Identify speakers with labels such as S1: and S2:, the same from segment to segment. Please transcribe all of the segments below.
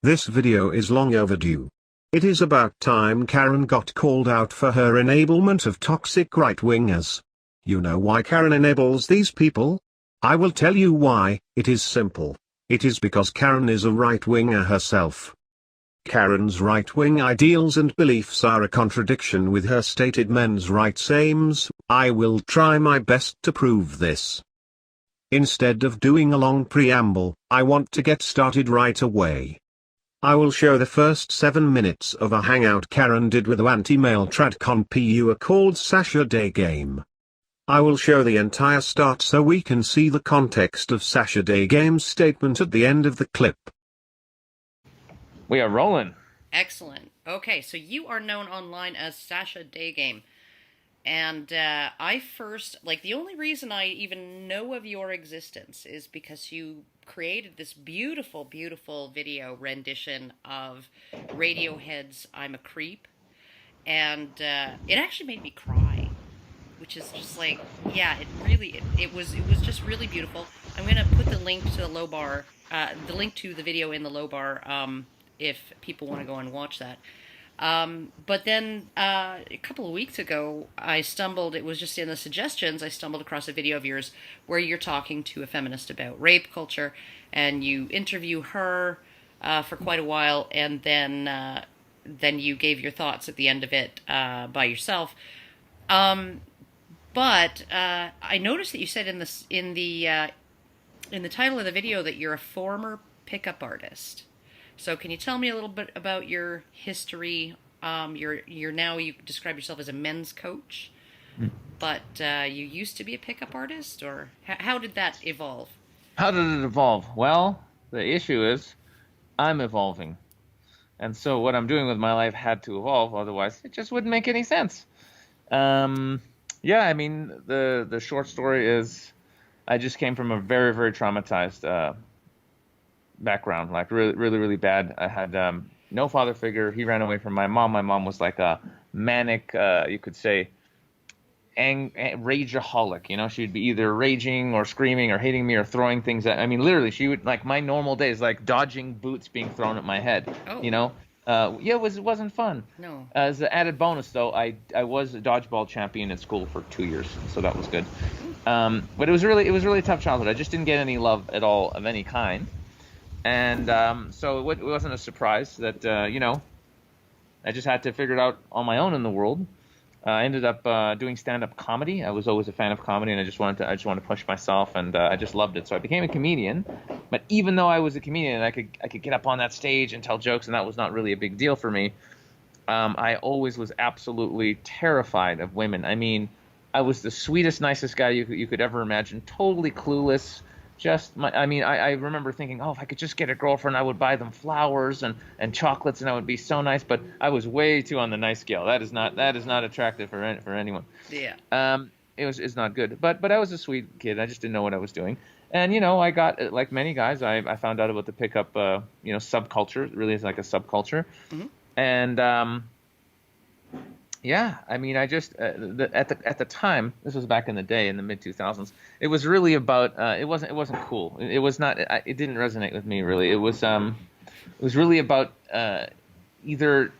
S1: This video is long overdue. It is about time Karen got called out for her enablement of toxic right-wingers. You know why Karen enables these people? I will tell you why. It is simple. It is because Karen is a right-winger herself. Karen's right-wing ideals and beliefs are a contradiction with her stated men's rights aims. I will try my best to prove this. Instead of doing a long preamble, I want to get started right away. I will show the first 7 minutes of a hangout Karen did with a anti-male tradcon PUer called Sasha Day Game. I will show the entire start so we can see the context of Sasha Day Game's statement at the end of the clip.
S2: We are rolling.
S3: Excellent. Okay, so you are known online as Sasha Day Game. And I first, the only reason I even know of your existence is because you created this beautiful, beautiful video rendition of Radiohead's I'm a Creep. And it actually made me cry, which is just it was just really beautiful. I'm going to put the link to the low bar, the link to the video in the low bar if people want to go and watch that. But then a couple of weeks ago, it was just in the suggestions, I stumbled across a video of yours where you're talking to a feminist about rape culture, and you interview her for quite a while, and then you gave your thoughts at the end of it by yourself. But I noticed that you said in the title of the video that you're a former pickup artist. So can you tell me a little bit about your history? You describe yourself as a men's coach, but you used to be a pickup artist, or how did that evolve?
S2: How did it evolve? Well, the issue is I'm evolving. And so what I'm doing with my life had to evolve, otherwise it just wouldn't make any sense. The short story is I just came from a very, very traumatized background, really, really, really bad. I had no father figure. He ran away from my mom. My mom was like a manic, you could say, rageaholic. You know, she'd be either raging or screaming or hitting me or throwing things at. I mean, literally, she would my normal days, dodging boots being thrown at my head.
S3: Oh.
S2: You know, it wasn't fun.
S3: No.
S2: As an added bonus, though, I was a dodgeball champion at school for 2 years, so that was good. But it was really a tough childhood. I just didn't get any love at all of any kind. And so it wasn't a surprise that, I just had to figure it out on my own in the world. I ended up doing stand-up comedy. I was always a fan of comedy, and I just wanted to push myself, and I just loved it. So I became a comedian. But even though I was a comedian and I could get up on that stage and tell jokes, and that was not really a big deal for me, I always was absolutely terrified of women. I mean, I was the sweetest, nicest guy you could ever imagine, totally clueless. I remember thinking, if I could just get a girlfriend, I would buy them flowers and chocolates, and I would be so nice. But I was way too on the nice scale. That is not attractive for anyone.
S3: Yeah.
S2: It's not good. But I was a sweet kid. I just didn't know what I was doing. And I got, like many guys, I found out about the pickup subculture. It really is like a subculture. Mm-hmm. And I just at the time, this was back in the day in the mid 2000s. It was really about it wasn't cool. It was not. It didn't resonate with me really. It was really about either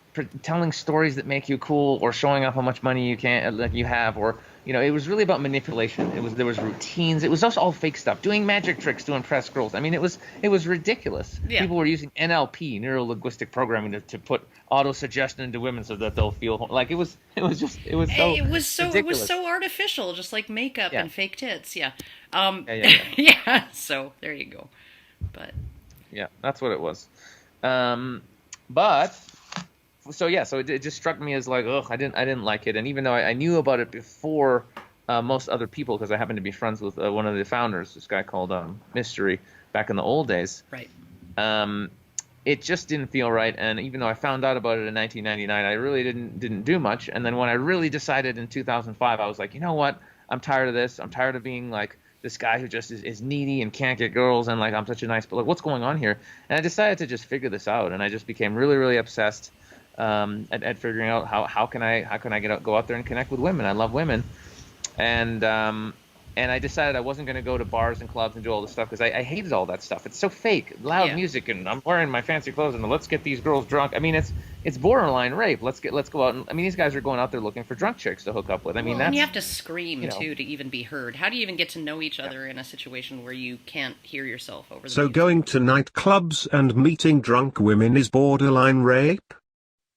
S2: telling stories that make you cool or showing off how much money you have, or it was really about manipulation. There was routines. It was just all fake stuff, doing magic tricks to impress girls. I mean, it was ridiculous.
S3: Yeah. People
S2: were using NLP, neuro linguistic programming, to put auto suggestion into women so that they'll feel like it was
S3: so artificial, just like makeup and fake tits. Yeah.
S2: Yeah.
S3: So there you go. But
S2: yeah, that's what it was. So it just struck me as I didn't like it. And even though I knew about it before most other people, because I happened to be friends with one of the founders, this guy called Mystery, back in the old days.
S3: Right.
S2: It just didn't feel right. And even though I found out about it in 1999, I really didn't do much. And then when I really decided in 2005, I was like, you know what? I'm tired of this. I'm tired of being like this guy who just is needy and can't get girls, and I'm such a nice, but what's going on here? And I decided to just figure this out. And I just became really, really obsessed at figuring out how can I go out there and connect with women. I love women. And And I decided I wasn't going to go to bars and clubs and do all this stuff because I hated all that stuff. It's so fake, loud music, and I'm wearing my fancy clothes, and let's get these girls drunk. I mean, it's borderline rape. Let's go out. And I mean, these guys are going out there looking for drunk chicks to hook up with. I mean,
S3: and you have to scream too to even be heard. How do you even get to know each other in a situation where you can't hear yourself over the
S1: So
S3: music?
S1: going to nightclubs and meeting drunk women is borderline rape?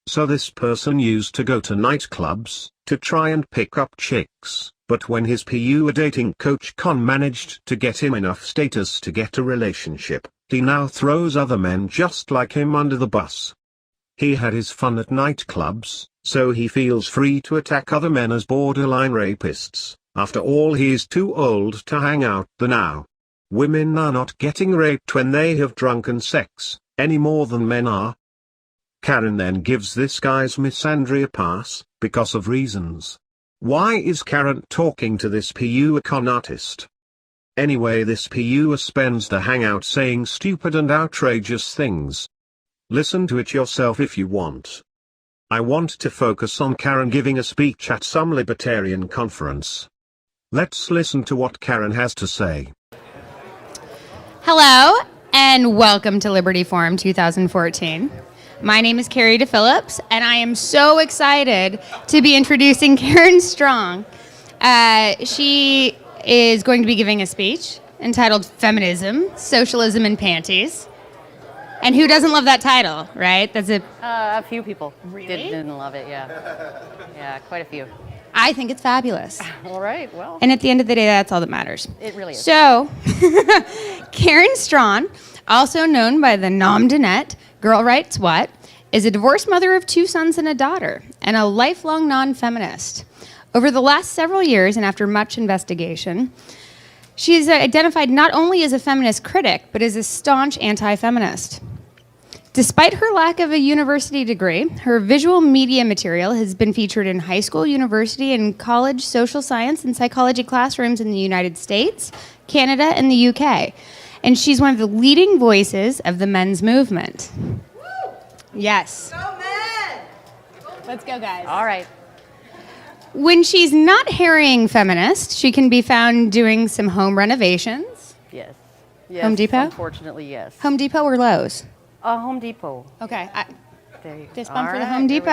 S1: So this person used to go to nightclubs to try and pick up chicks, but when his PU dating coach managed to get him enough status to get a relationship, he now throws other men just like him under the bus. He had his fun at nightclubs, so he feels free to attack other men as borderline rapists. After all, he is too old to hang out now. Women are not getting raped when they have drunken sex, any more than men are. Karen then gives this guy's misandry a pass, because of reasons. Why is Karen talking to this PU con artist? Anyway, this PU spends the hangout saying stupid and outrageous things. Listen to it yourself if you want. I want to focus on Karen giving a speech at some libertarian conference. Let's listen to what Karen has to say.
S4: Hello, and welcome to Liberty Forum 2014. My name is Carrie DePhillips, and I am so excited to be introducing Karen Straughan. She is going to be giving a speech entitled Feminism, Socialism, and Panties. And who doesn't love that title, right? That's
S5: a few people
S4: Really?
S5: didn't love it, yeah. Yeah, quite a few.
S4: I think it's fabulous.
S5: All right, well.
S4: And at the end of the day, that's all that matters.
S5: It really is.
S4: So, Karen Straughan, also known by the nom de net, Girl Writes What, is a divorced mother of 2 sons and a daughter, and a lifelong non-feminist. Over the last several years, and after much investigation, she is identified not only as a feminist critic, but as a staunch anti-feminist. Despite her lack of a university degree, her visual media material has been featured in high school, university, and college social science and psychology classrooms in the United States, Canada, and the UK. And she's one of the leading voices of the men's movement. Woo! Yes.
S6: Go men!
S4: Let's go, guys.
S5: All right.
S4: When she's not harrying feminist, she can be found doing some home renovations.
S5: Yes. Yes.
S4: Home Depot?
S5: Unfortunately, yes.
S4: Home Depot or Lowe's?
S5: Home Depot.
S4: Okay.
S5: There you go.
S4: Fist bump
S5: All
S4: for the
S5: right,
S4: Home
S5: there we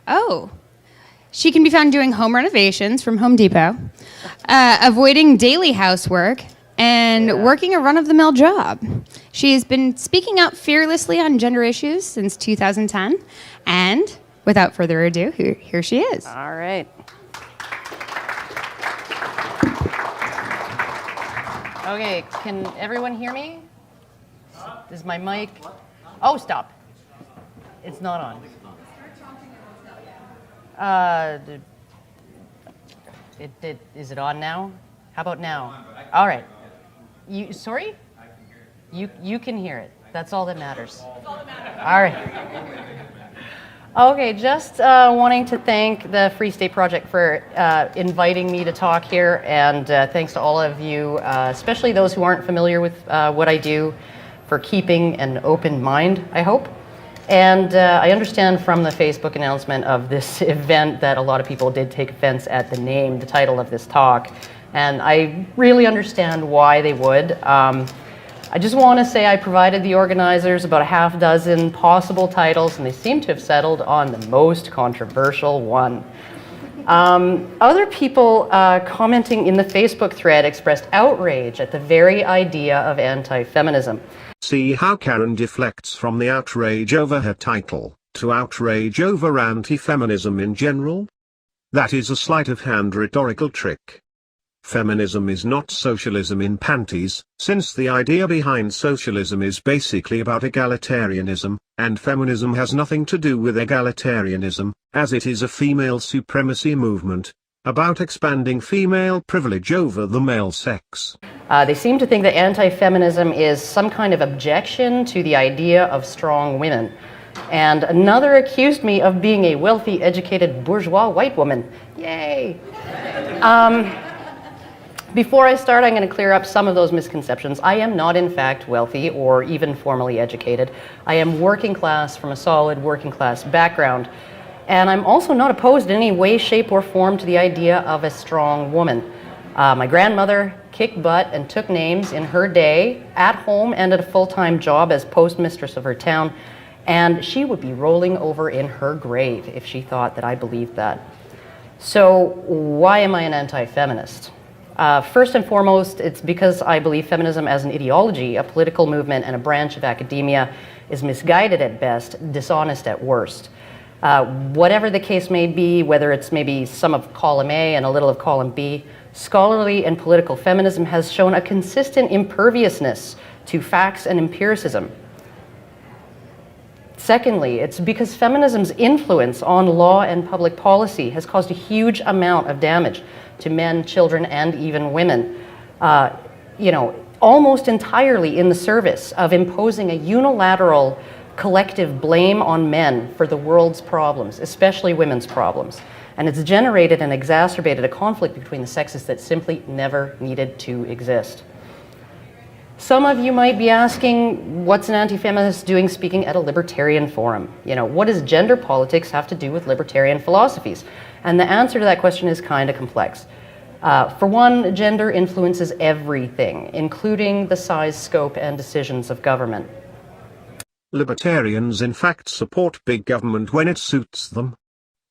S4: Depot. She can be found doing home renovations from Home Depot, avoiding daily housework, and working a run-of-the-mill job. She has been speaking out fearlessly on gender issues since 2010, and without further ado, here she is.
S5: All right. Okay, can everyone hear me? Is my mic? Oh, stop. It's not on. Is it on now? How about now? All right. Sorry? You can hear it. That's all that matters. All right. Okay, just wanting to thank the Free State Project for inviting me to talk here, and thanks to all of you, especially those who aren't familiar with what I do, for keeping an open mind, I hope. And I understand from the Facebook announcement of this event that a lot of people did take offense at the title of this talk, and I really understand why they would. I just want to say I provided the organizers about a half dozen possible titles, and they seem to have settled on the most controversial one. Other people commenting in the Facebook thread expressed outrage at the very idea of anti-feminism.
S1: See how Karen deflects from the outrage over her title, to outrage over anti-feminism in general? That is a sleight of hand rhetorical trick. Feminism is not socialism in panties, since the idea behind socialism is basically about egalitarianism, and feminism has nothing to do with egalitarianism, as it is a female supremacy movement, about expanding female privilege over the male sex.
S5: They seem to think that anti-feminism is some kind of objection to the idea of strong women. And another accused me of being a wealthy, educated, bourgeois white woman. Yay! Before I start, I'm going to clear up some of those misconceptions. I am not, in fact, wealthy or even formally educated. I am working class from a solid working class background. And I'm also not opposed in any way, shape, or form to the idea of a strong woman. My grandmother kicked butt and took names in her day, at home and at a full-time job as postmistress of her town, and she would be rolling over in her grave if she thought that I believed that. So why am I an anti-feminist? First and foremost, it's because I believe feminism as an ideology, a political movement, and a branch of academia is misguided at best, dishonest at worst. Whatever the case may be, whether it's maybe some of column A and a little of column B, scholarly and political feminism has shown a consistent imperviousness to facts and empiricism. Secondly, it's because feminism's influence on law and public policy has caused a huge amount of damage to men, children, and even women, almost entirely in the service of imposing a unilateral collective blame on men for the world's problems, especially women's problems. And it's generated and exacerbated a conflict between the sexes that simply never needed to exist. Some of you might be asking, what's an anti-feminist doing speaking at a libertarian forum? What does gender politics have to do with libertarian philosophies? And the answer to that question is kind of complex. For one, gender influences everything, including the size, scope, and decisions of government.
S1: Libertarians in fact support big government when it suits them.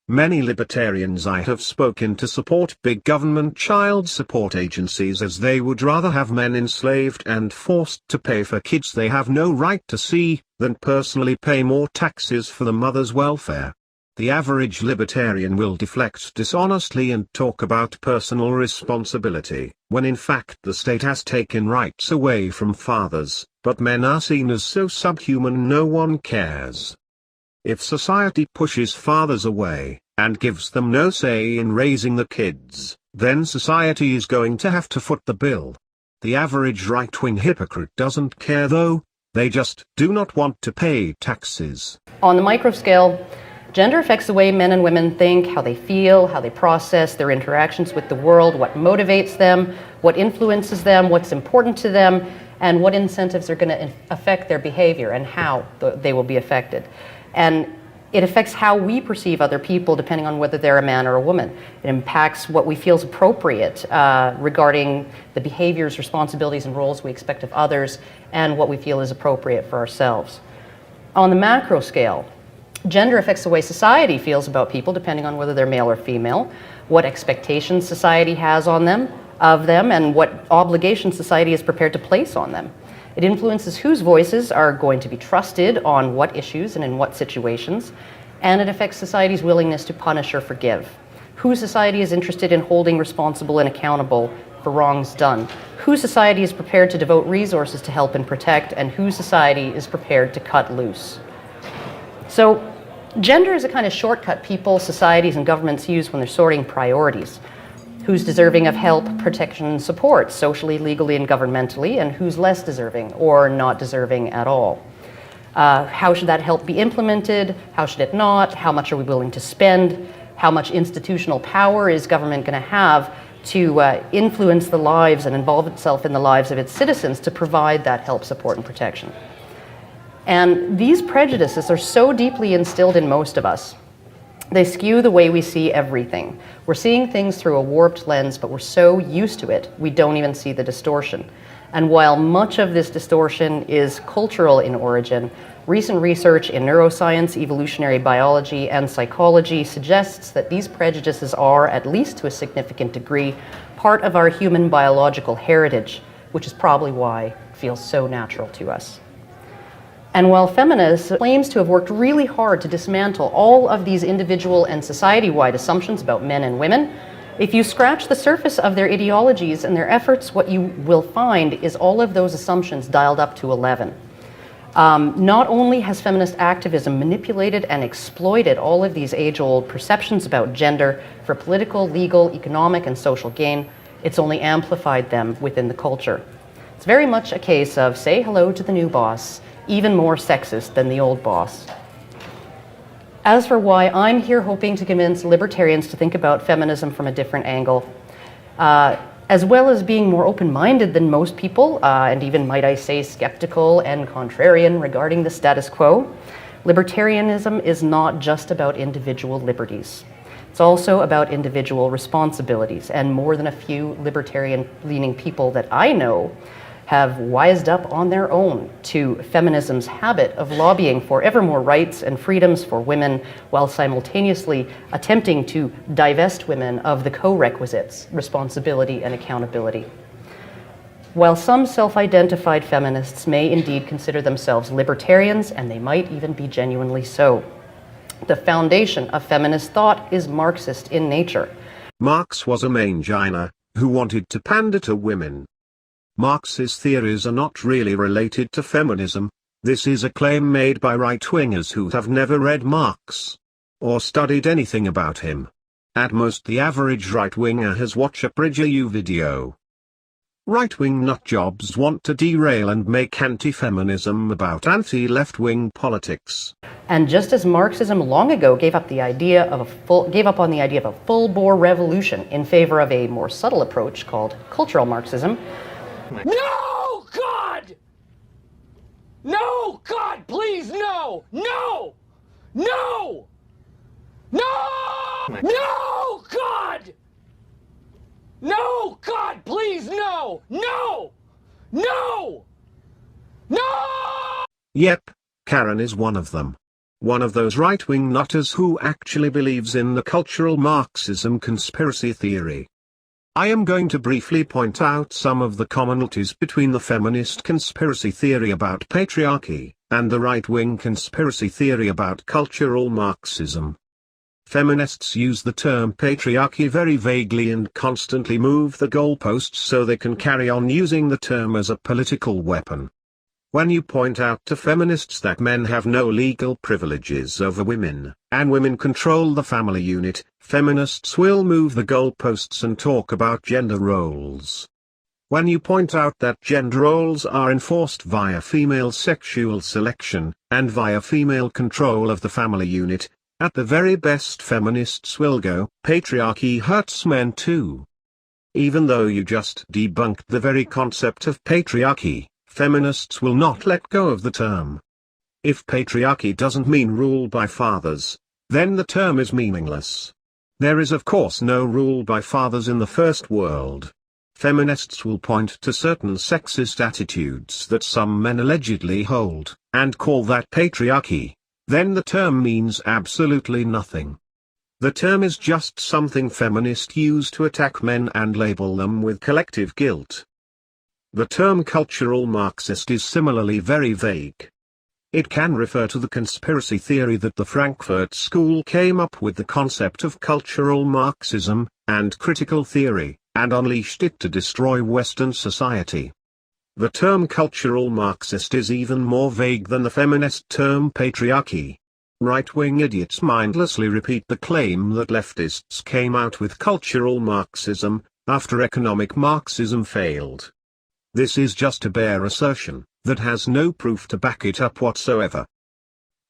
S1: Many libertarians I have spoken to support big government child support agencies as they would rather have men enslaved and forced to pay for kids they have no right to see, than personally pay more taxes for the mother's welfare. The average libertarian will deflect dishonestly and talk about personal responsibility, when in fact the state has taken rights away from fathers, but men are seen as so subhuman no one cares. If society pushes fathers away, and gives them no say in raising the kids, then society is going to have to foot the bill. The average right-wing hypocrite doesn't care though, they just do not want to pay taxes.
S5: On the micro scale, gender affects the way men and women think, how they feel, how they process their interactions with the world, what motivates them, what influences them, what's important to them, and what incentives are going to affect their behavior and how they will be affected. And it affects how we perceive other people depending on whether they're a man or a woman. It impacts what we feel is appropriate regarding the behaviors, responsibilities, and roles we expect of others, and what we feel is appropriate for ourselves. On the macro scale, gender affects the way society feels about people depending on whether they're male or female, what expectations society has on them, of them, and what obligations society is prepared to place on them. It influences whose voices are going to be trusted on what issues and in what situations, and it affects society's willingness to punish or forgive. Who society is interested in holding responsible and accountable for wrongs done, who society is prepared to devote resources to help and protect, and who society is prepared to cut loose. So, gender is a kind of shortcut people, societies, and governments use when they're sorting priorities. Who's deserving of help, protection, and support, socially, legally, and governmentally, and who's less deserving or not deserving at all. How should that help be implemented? How should it not? How much are we willing to spend? How much institutional power is government going to have to influence the lives and involve itself in the lives of its citizens to provide that help, support, and protection? And these prejudices are so deeply instilled in most of us. They skew the way we see everything. We're seeing things through a warped lens, but we're so used to it, we don't even see the distortion. And while much of this distortion is cultural in origin, recent research in neuroscience, evolutionary biology, and psychology suggests that these prejudices are, at least to a significant degree, part of our human biological heritage, which is probably why it feels so natural to us. And while feminists claims to have worked really hard to dismantle all of these individual and society-wide assumptions about men and women, if you scratch the surface of their ideologies and their efforts, what you will find is all of those assumptions dialed up to 11. Not only has feminist activism manipulated and exploited all of these age-old perceptions about gender for political, legal, economic, and social gain, it's only amplified them within the culture. It's very much a case of say hello to the new boss, even more sexist than the old boss. As for why I'm here hoping to convince libertarians to think about feminism from a different angle, as well as being more open-minded than most people, and even, might I say, skeptical and contrarian regarding the status quo, Libertarianism is not just about individual liberties. It's also about individual responsibilities, and more than a few libertarian-leaning people that I know have wised up on their own to feminism's habit of lobbying for ever more rights and freedoms for women while simultaneously attempting to divest women of the co-requisites, responsibility and accountability. While some self-identified feminists may indeed consider themselves libertarians, and they might even be genuinely so, the foundation of feminist thought is Marxist in nature.
S1: Marx was a mangina who wanted to pander to women. Marx's theories are not really related to feminism. This is a claim made by right-wingers who have never read Marx or studied anything about him. At most, the average right-winger has watched a PragerU video. Right-wing nutjobs want to derail and make anti-feminism about anti-left-wing politics.
S5: And just as Marxism long ago gave up on the idea of a full-bore revolution in favor of a more subtle approach called cultural Marxism.
S6: No, God! No, God, please, no! No! No! No! No, God! No, God, please, no! No! No! No!
S1: Yep, Karen is one of them. One of those right-wing nutters who actually believes in the cultural Marxism conspiracy theory. I am going to briefly point out some of the commonalities between the feminist conspiracy theory about patriarchy and the right-wing conspiracy theory about cultural Marxism. Feminists use the term patriarchy very vaguely and constantly move the goalposts so they can carry on using the term as a political weapon. When you point out to feminists that men have no legal privileges over women, and women control the family unit, feminists will move the goalposts and talk about gender roles. When you point out that gender roles are enforced via female sexual selection, and via female control of the family unit, at the very best feminists will go, patriarchy hurts men too. Even though you just debunked the very concept of patriarchy, feminists will not let go of the term. If patriarchy doesn't mean rule by fathers, then the term is meaningless. There is of course no rule by fathers in the first world. Feminists will point to certain sexist attitudes that some men allegedly hold, and call that patriarchy. Then the term means absolutely nothing. The term is just something feminists use to attack men and label them with collective guilt. The term cultural Marxist is similarly very vague. It can refer to the conspiracy theory that the Frankfurt School came up with the concept of cultural Marxism and critical theory, and unleashed it to destroy Western society. The term cultural Marxist is even more vague than the feminist term patriarchy. Right-wing idiots mindlessly repeat the claim that leftists came out with cultural Marxism after economic Marxism failed. This is just a bare assertion that has no proof to back it up whatsoever.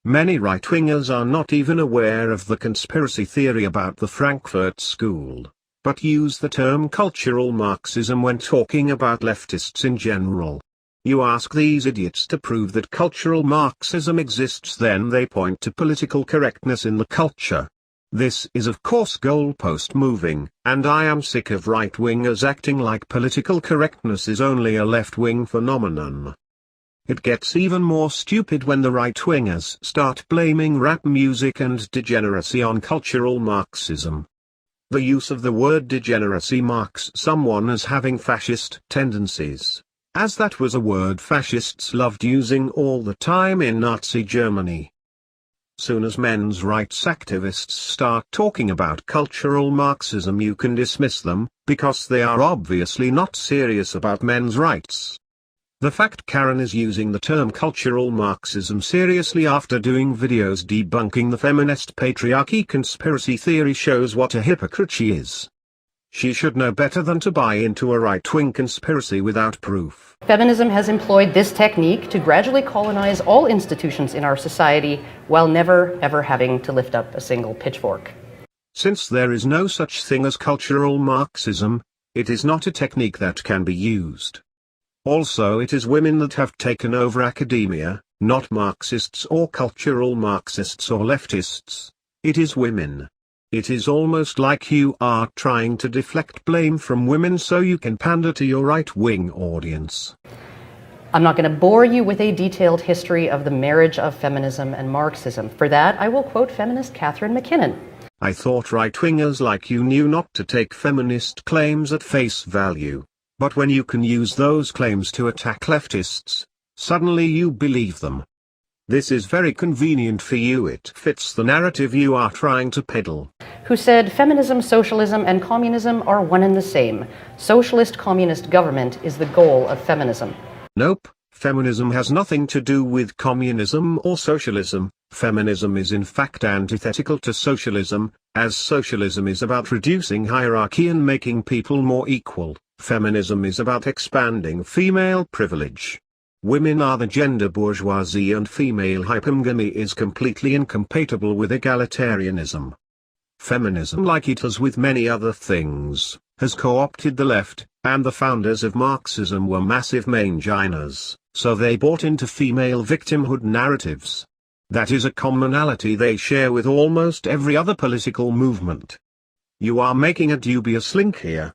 S1: Many right-wingers are not even aware of the conspiracy theory about the Frankfurt School, but use the term cultural Marxism when talking about leftists in general. You ask these idiots to prove that cultural Marxism exists, then they point to political correctness in the culture. This is of course goalpost moving, and I am sick of right-wingers acting like political correctness is only a left-wing phenomenon. It gets even more stupid when the right-wingers start blaming rap music and degeneracy on cultural Marxism. The use of the word degeneracy marks someone as having fascist tendencies, as that was a word fascists loved using all the time in Nazi Germany. Soon as men's rights activists start talking about cultural Marxism, you can dismiss them, because they are obviously not serious about men's rights. The fact Karen is using the term cultural Marxism seriously after doing videos debunking the feminist patriarchy conspiracy theory shows what a hypocrite she is. She should know better than to buy into a right-wing conspiracy without proof.
S5: Feminism has employed this technique to gradually colonize all institutions in our society while never ever having to lift up a single pitchfork.
S1: Since there is no such thing as cultural Marxism, it is not a technique that can be used. Also, it is women that have taken over academia, Not Marxists or cultural Marxists or leftists. It is women. It is almost like you are trying to deflect blame from women so you can pander to your right-wing audience.
S5: I'm not going to bore you with a detailed history of the marriage of feminism and Marxism. For that, I will quote feminist Catherine McKinnon.
S1: I thought right-wingers like you knew not to take feminist claims at face value. But when you can use those claims to attack leftists, suddenly you believe them. This is very convenient for you. It fits the narrative you are trying to peddle.
S5: Who said feminism, socialism, and communism are one and the same. Socialist communist government is the goal of feminism.
S1: Nope, feminism has nothing to do with communism or socialism. Feminism is in fact antithetical to socialism, as socialism is about reducing hierarchy and making people more equal. Feminism is about expanding female privilege. Women are the gender bourgeoisie and female hypergamy is completely incompatible with egalitarianism. Feminism, like it has with many other things, has co-opted the left, and the founders of Marxism were massive manginers, so they bought into female victimhood narratives. That is a commonality they share with almost every other political movement. You are making a dubious link here.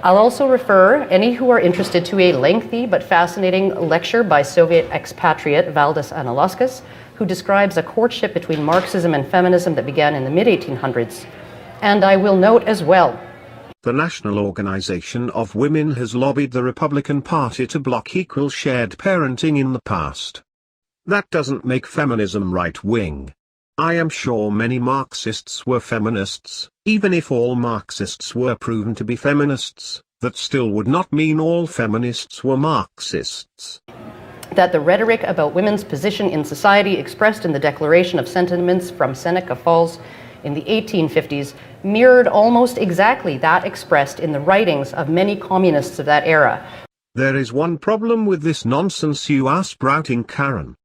S5: I'll also refer any who are interested to a lengthy but fascinating lecture by Soviet expatriate Valdis Analuskas, who describes a courtship between Marxism and feminism that began in the mid-1800s. And I will note as well,
S1: the National Organization of Women has lobbied the Republican Party to block equal shared parenting in the past. That doesn't make feminism right-wing. I am sure many Marxists were feminists. Even if all Marxists were proven to be feminists, that still would not mean all feminists were Marxists.
S5: That the rhetoric about women's position in society expressed in the Declaration of Sentiments from Seneca Falls in the 1850s mirrored almost exactly that expressed in the writings of many communists of that era.
S1: There is one problem with this nonsense you are sprouting, Karen.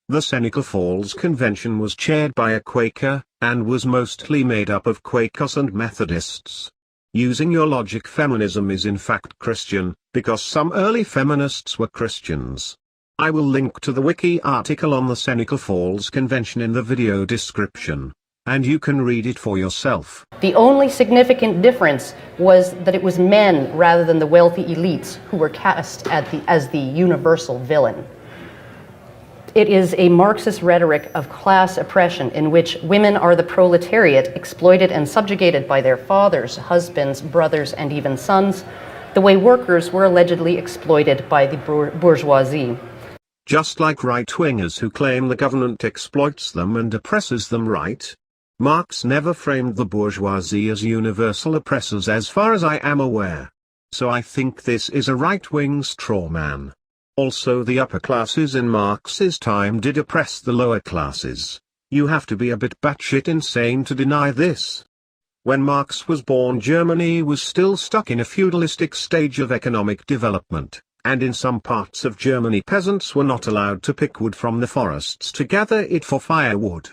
S1: The Seneca Falls Convention was chaired by a Quaker, and was mostly made up of Quakers and Methodists. Using your logic, feminism is in fact Christian, because some early feminists were Christians. I will link to the wiki article on the Seneca Falls Convention in the video description, and you can read it for yourself.
S5: The only significant difference was that it was men rather than the wealthy elites who were cast as the universal villain. It is a Marxist rhetoric of class oppression in which women are the proletariat, exploited and subjugated by their fathers, husbands, brothers, and even sons, the way workers were allegedly exploited by the bourgeoisie.
S1: Just like right-wingers who claim the government exploits them and oppresses them, right? Marx never framed the bourgeoisie as universal oppressors as far as I am aware. So I think this is a right-wing straw man. Also, the upper classes in Marx's time did oppress the lower classes. You have to be a bit batshit insane to deny this. When Marx was born, Germany was still stuck in a feudalistic stage of economic development, and in some parts of Germany peasants were not allowed to pick wood from the forests to gather it for firewood.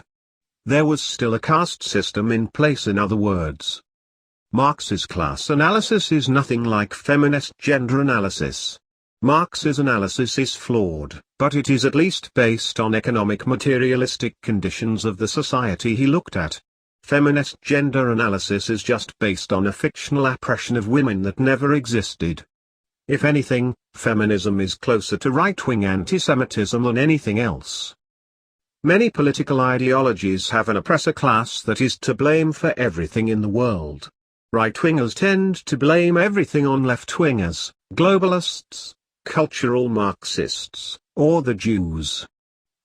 S1: There was still a caste system in place, in other words. Marx's class analysis is nothing like feminist gender analysis. Marx's analysis is flawed, but it is at least based on economic materialistic conditions of the society he looked at. Feminist gender analysis is just based on a fictional oppression of women that never existed. If anything, feminism is closer to right-wing anti-Semitism than anything else. Many political ideologies have an oppressor class that is to blame for everything in the world. Right-wingers tend to blame everything on left-wingers, globalists, cultural Marxists, or the Jews.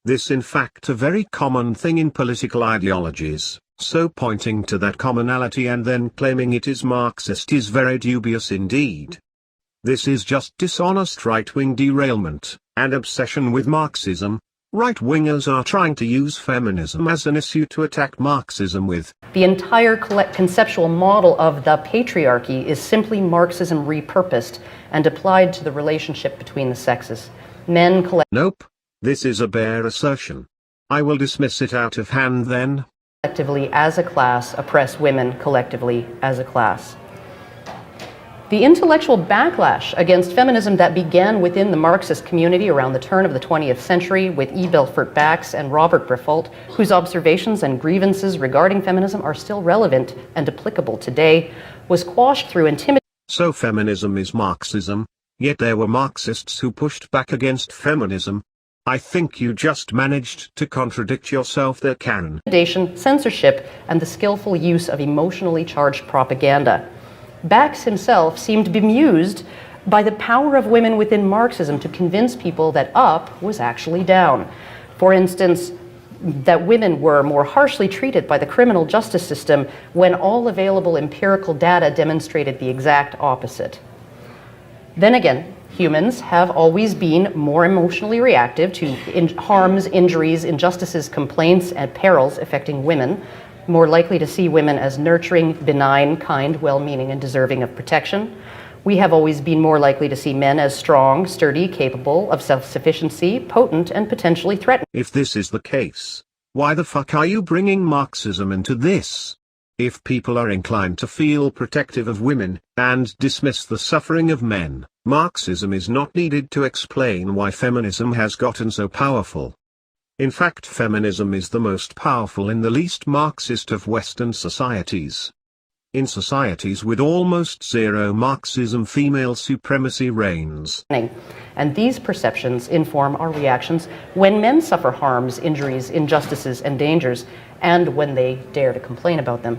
S1: This in fact a very common thing in political ideologies, so pointing to that commonality and then claiming it is Marxist is very dubious indeed. This is just dishonest right-wing derailment, and obsession with Marxism. Right-wingers are trying to use feminism as an issue to attack Marxism with.
S5: The entire conceptual model of the patriarchy is simply Marxism repurposed and applied to the relationship between the sexes. Men
S1: Nope. This is a bare assertion. I will dismiss it out of hand then.
S5: Collectively as a class oppress women collectively as a class. The intellectual backlash against feminism that began within the Marxist community around the turn of the 20th century with E. Belfort Bax and Robert Briffault, whose observations and grievances regarding feminism are still relevant and applicable today, was quashed through intimidation.
S1: So feminism is Marxism, yet there were Marxists who pushed back against feminism. I think you just managed to contradict yourself there, Karen.
S5: Censorship, and the skillful use of emotionally charged propaganda. Bax himself seemed bemused by the power of women within Marxism to convince people that up was actually down. For instance, that women were more harshly treated by the criminal justice system when all available empirical data demonstrated the exact opposite. Then again, humans have always been more emotionally reactive to harms, injuries, injustices, complaints, and perils affecting women, more likely to see women as nurturing, benign, kind, well-meaning, and deserving of protection. We have always been more likely to see men as strong, sturdy, capable of self-sufficiency, potent, and potentially threatening.
S1: If this is the case, why the fuck are you bringing Marxism into this? If people are inclined to feel protective of women, and dismiss the suffering of men, Marxism is not needed to explain why feminism has gotten so powerful. In fact, feminism is the most powerful in the least Marxist of Western societies. In societies with almost zero Marxism, female supremacy reigns.
S5: And these perceptions inform our reactions when men suffer harms, injuries, injustices, and dangers, and when they dare to complain about them.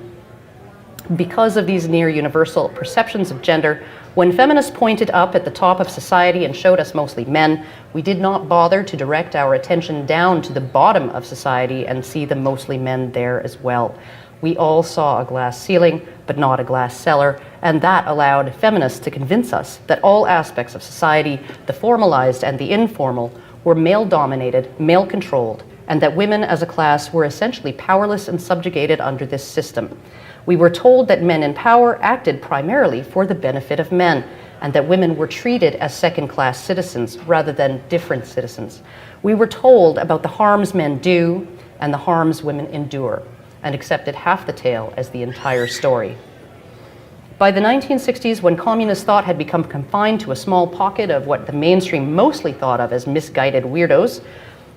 S5: Because of these near universal perceptions of gender, when feminists pointed up at the top of society and showed us mostly men, we did not bother to direct our attention down to the bottom of society and see the mostly men there as well. We all saw a glass ceiling, but not a glass cellar, and that allowed feminists to convince us that all aspects of society, the formalized and the informal, were male-dominated, male-controlled, and that women as a class were essentially powerless and subjugated under this system. We were told that men in power acted primarily for the benefit of men, and that women were treated as second-class citizens rather than different citizens. We were told about the harms men do and the harms women endure, and accepted half the tale as the entire story. By the 1960s, when communist thought had become confined to a small pocket of what the mainstream mostly thought of as misguided weirdos,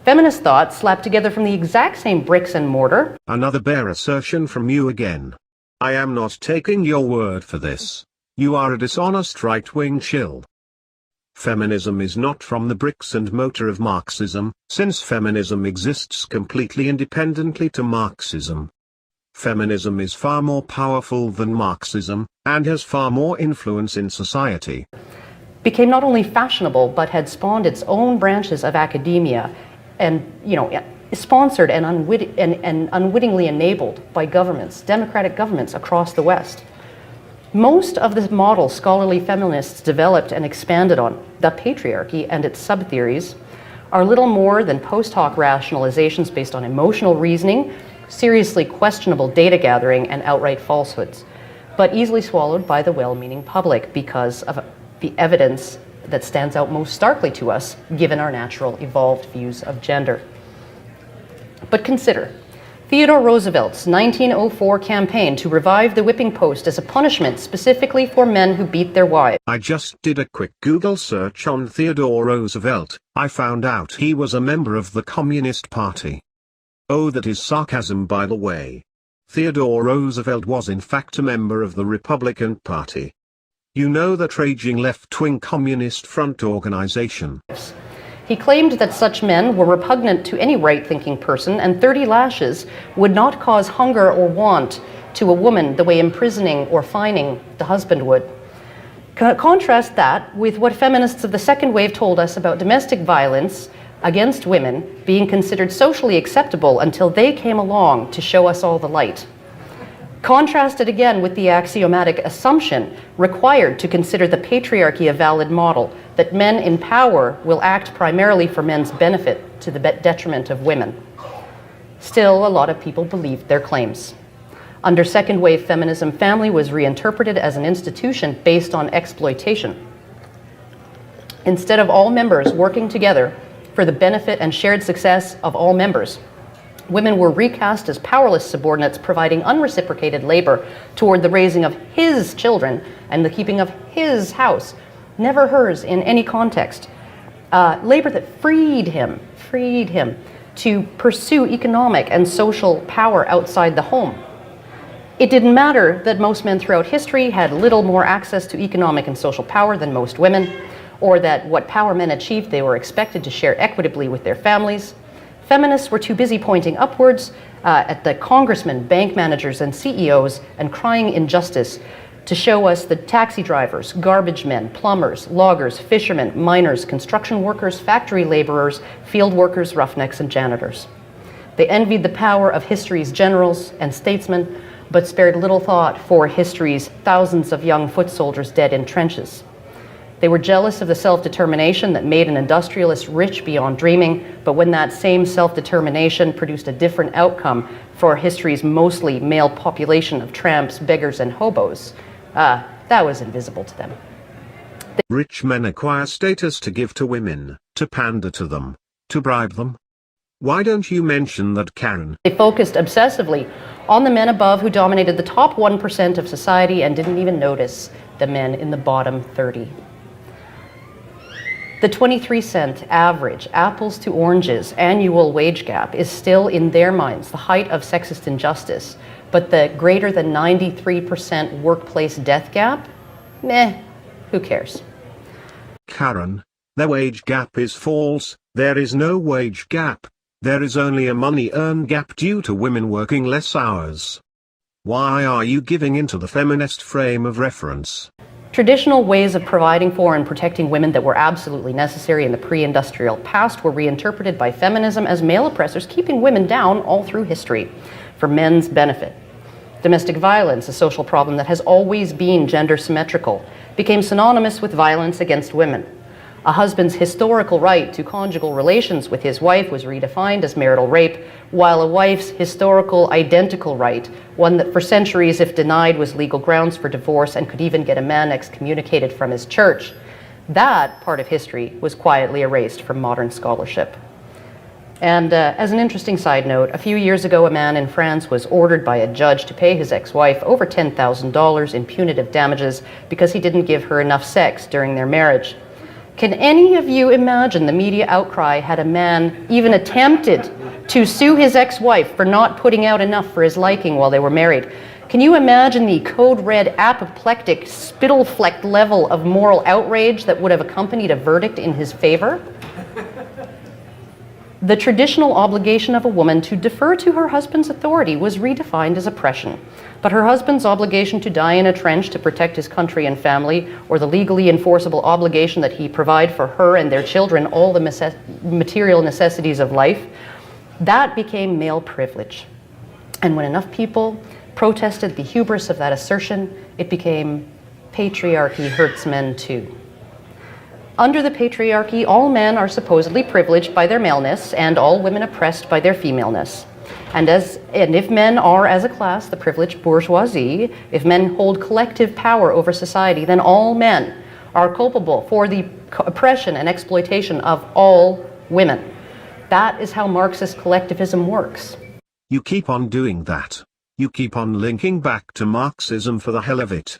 S5: feminist thought slapped together from the exact same bricks and mortar.
S1: Another bare assertion from you again. I am not taking your word for this. You are a dishonest right-wing shill. Feminism is not from the bricks and mortar of Marxism, since feminism exists completely independently to Marxism. Feminism is far more powerful than Marxism, and has far more influence in society.
S5: Became not only fashionable, but had spawned its own branches of academia, and, sponsored and unwittingly enabled by governments, democratic governments across the West. Most of the model scholarly feminists developed and expanded on, the patriarchy and its sub-theories, are little more than post hoc rationalizations based on emotional reasoning, seriously questionable data gathering, and outright falsehoods, but easily swallowed by the well-meaning public because of the evidence that stands out most starkly to us, given our natural evolved views of gender. But consider Theodore Roosevelt's 1904 campaign to revive the whipping post as a punishment specifically for men who beat their wives.
S1: I just did a quick Google search on Theodore Roosevelt. I found out he was a member of the Communist Party. Oh, that is sarcasm, by the way. Theodore Roosevelt was in fact a member of the Republican Party. You know, that raging left-wing Communist Front organization.
S5: He claimed that such men were repugnant to any right-thinking person, and 30 lashes would not cause hunger or want to a woman the way imprisoning or fining the husband would. Contrast that with what feminists of the second wave told us about domestic violence against women being considered socially acceptable until they came along to show us all the light. Contrast it again with the axiomatic assumption required to consider the patriarchy a valid model, that men in power will act primarily for men's benefit to the detriment of women. Still, a lot of people believed their claims. Under second wave feminism, family was reinterpreted as an institution based on exploitation. Instead of all members working together for the benefit and shared success of all members, Women were recast as powerless subordinates, providing unreciprocated labor toward the raising of his children and the keeping of his house, never hers in any context. Labor that freed him to pursue economic and social power outside the home. It didn't matter that most men throughout history had little more access to economic and social power than most women, or that what power men achieved they were expected to share equitably with their families. Feminists were too busy pointing upwards at the congressmen, bank managers, and CEOs and crying injustice to show us the taxi drivers, garbage men, plumbers, loggers, fishermen, miners, construction workers, factory laborers, field workers, roughnecks, and janitors. They envied the power of history's generals and statesmen, but spared little thought for history's thousands of young foot soldiers dead in trenches. They were jealous of the self-determination that made an industrialist rich beyond dreaming, but when that same self-determination produced a different outcome for history's mostly male population of tramps, beggars, and hobos, that was invisible to them.
S1: Rich men acquire status to give to women, to pander to them, to bribe them. Why don't you mention that, Karen?
S5: They focused obsessively on the men above who dominated the top 1% of society and didn't even notice the men in the bottom 30. The 23-cent average apples to oranges annual wage gap is still in their minds the height of sexist injustice, but the greater than 93% workplace death gap? Meh, who cares?
S1: Karen, the wage gap is false. There is no wage gap. There is only a money earned gap due to women working less hours. Why are you giving into the feminist frame of reference?
S5: Traditional ways of providing for and protecting women that were absolutely necessary in the pre-industrial past were reinterpreted by feminism as male oppressors keeping women down all through history for men's benefit. Domestic violence, a social problem that has always been gender symmetrical, became synonymous with violence against women. A husband's historical right to conjugal relations with his wife was redefined as marital rape, while a wife's historical identical right, one that for centuries, if denied, was legal grounds for divorce and could even get a man excommunicated from his church, that part of history was quietly erased from modern scholarship. And as an interesting side note, a few years ago, a man in France was ordered by a judge to pay his ex-wife over $10,000 in punitive damages because he didn't give her enough sex during their marriage. Can any of you imagine the media outcry had a man even attempted to sue his ex-wife for not putting out enough for his liking while they were married? Can you imagine the code-red, apoplectic, spittle-flecked level of moral outrage that would have accompanied a verdict in his favor? The traditional obligation of a woman to defer to her husband's authority was redefined as oppression. But her husband's obligation to die in a trench to protect his country and family, or the legally enforceable obligation that he provide for her and their children all the material necessities of life, that became male privilege. And when enough people protested the hubris of that assertion, it became patriarchy hurts men too. Under the patriarchy, all men are supposedly privileged by their maleness and all women oppressed by their femaleness. And if men are, as a class, the privileged bourgeoisie, if men hold collective power over society, then all men are culpable for the oppression and exploitation of all women. That is how Marxist collectivism works.
S1: You keep on doing that. You keep on linking back to Marxism for the hell of it.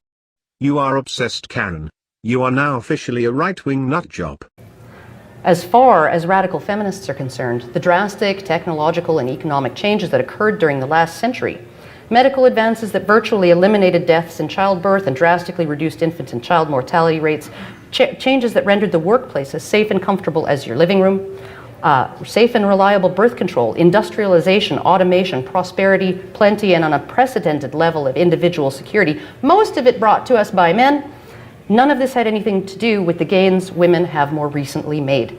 S1: You are obsessed, Karen. You are now officially a right-wing nutjob.
S5: As far as radical feminists are concerned, the drastic technological and economic changes that occurred during the last century, medical advances that virtually eliminated deaths in childbirth and drastically reduced infant and child mortality rates, changes that rendered the workplace as safe and comfortable as your living room, safe and reliable birth control, industrialization, automation, prosperity, plenty, and an unprecedented level of individual security, most of it brought to us by men. None of this had anything to do with the gains women have more recently made.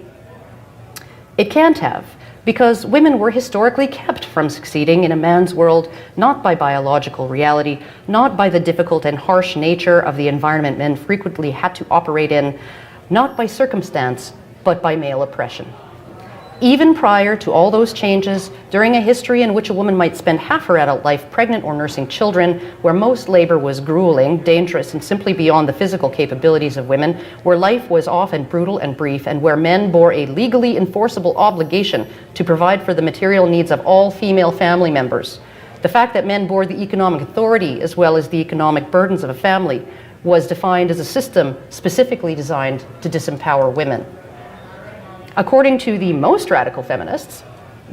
S5: It can't have, because women were historically kept from succeeding in a man's world, not by biological reality, not by the difficult and harsh nature of the environment men frequently had to operate in, not by circumstance, but by male oppression. Even prior to all those changes, during a history in which a woman might spend half her adult life pregnant or nursing children, where most labor was grueling, dangerous, and simply beyond the physical capabilities of women, where life was often brutal and brief, and where men bore a legally enforceable obligation to provide for the material needs of all female family members. The fact that men bore the economic authority as well as the economic burdens of a family was defined as a system specifically designed to disempower women. According to the most radical feminists,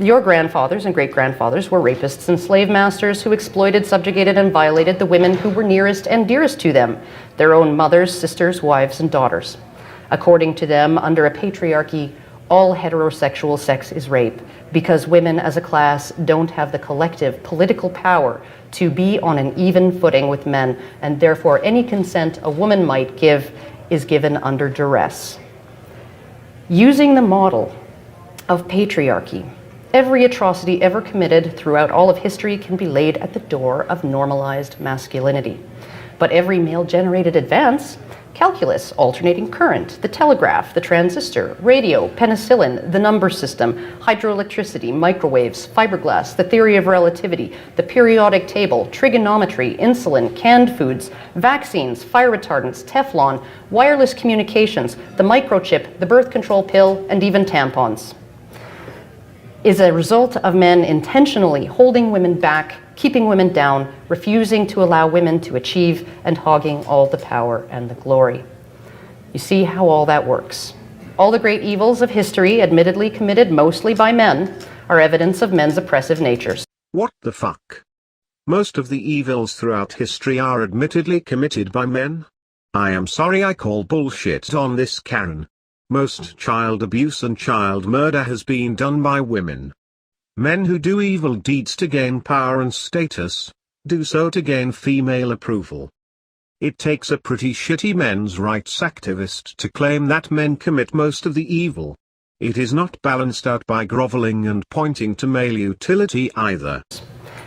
S5: your grandfathers and great-grandfathers were rapists and slave masters who exploited, subjugated, and violated the women who were nearest and dearest to them, their own mothers, sisters, wives, and daughters. According to them, under a patriarchy, all heterosexual sex is rape, because women as a class don't have the collective political power to be on an even footing with men, and therefore any consent a woman might give is given under duress. Using the model of patriarchy, every atrocity ever committed throughout all of history can be laid at the door of normalized masculinity. But every male-generated advance, calculus, alternating current, the telegraph, the transistor, radio, penicillin, the number system, hydroelectricity, microwaves, fiberglass, the theory of relativity, the periodic table, trigonometry, insulin, canned foods, vaccines, fire retardants, Teflon, wireless communications, the microchip, the birth control pill, and even tampons, is a result of men intentionally holding women back, keeping women down, refusing to allow women to achieve, and hogging all the power and the glory. You see how all that works. All the great evils of history, admittedly committed mostly by men, are evidence of men's oppressive natures.
S1: What the fuck? Most of the evils throughout history are admittedly committed by men? I am sorry I call bullshit on this, Karen. Most child abuse and child murder has been done by women. Men who do evil deeds to gain power and status, do so to gain female approval. It takes a pretty shitty men's rights activist to claim that men commit most of the evil. It is not balanced out by groveling and pointing to male utility either.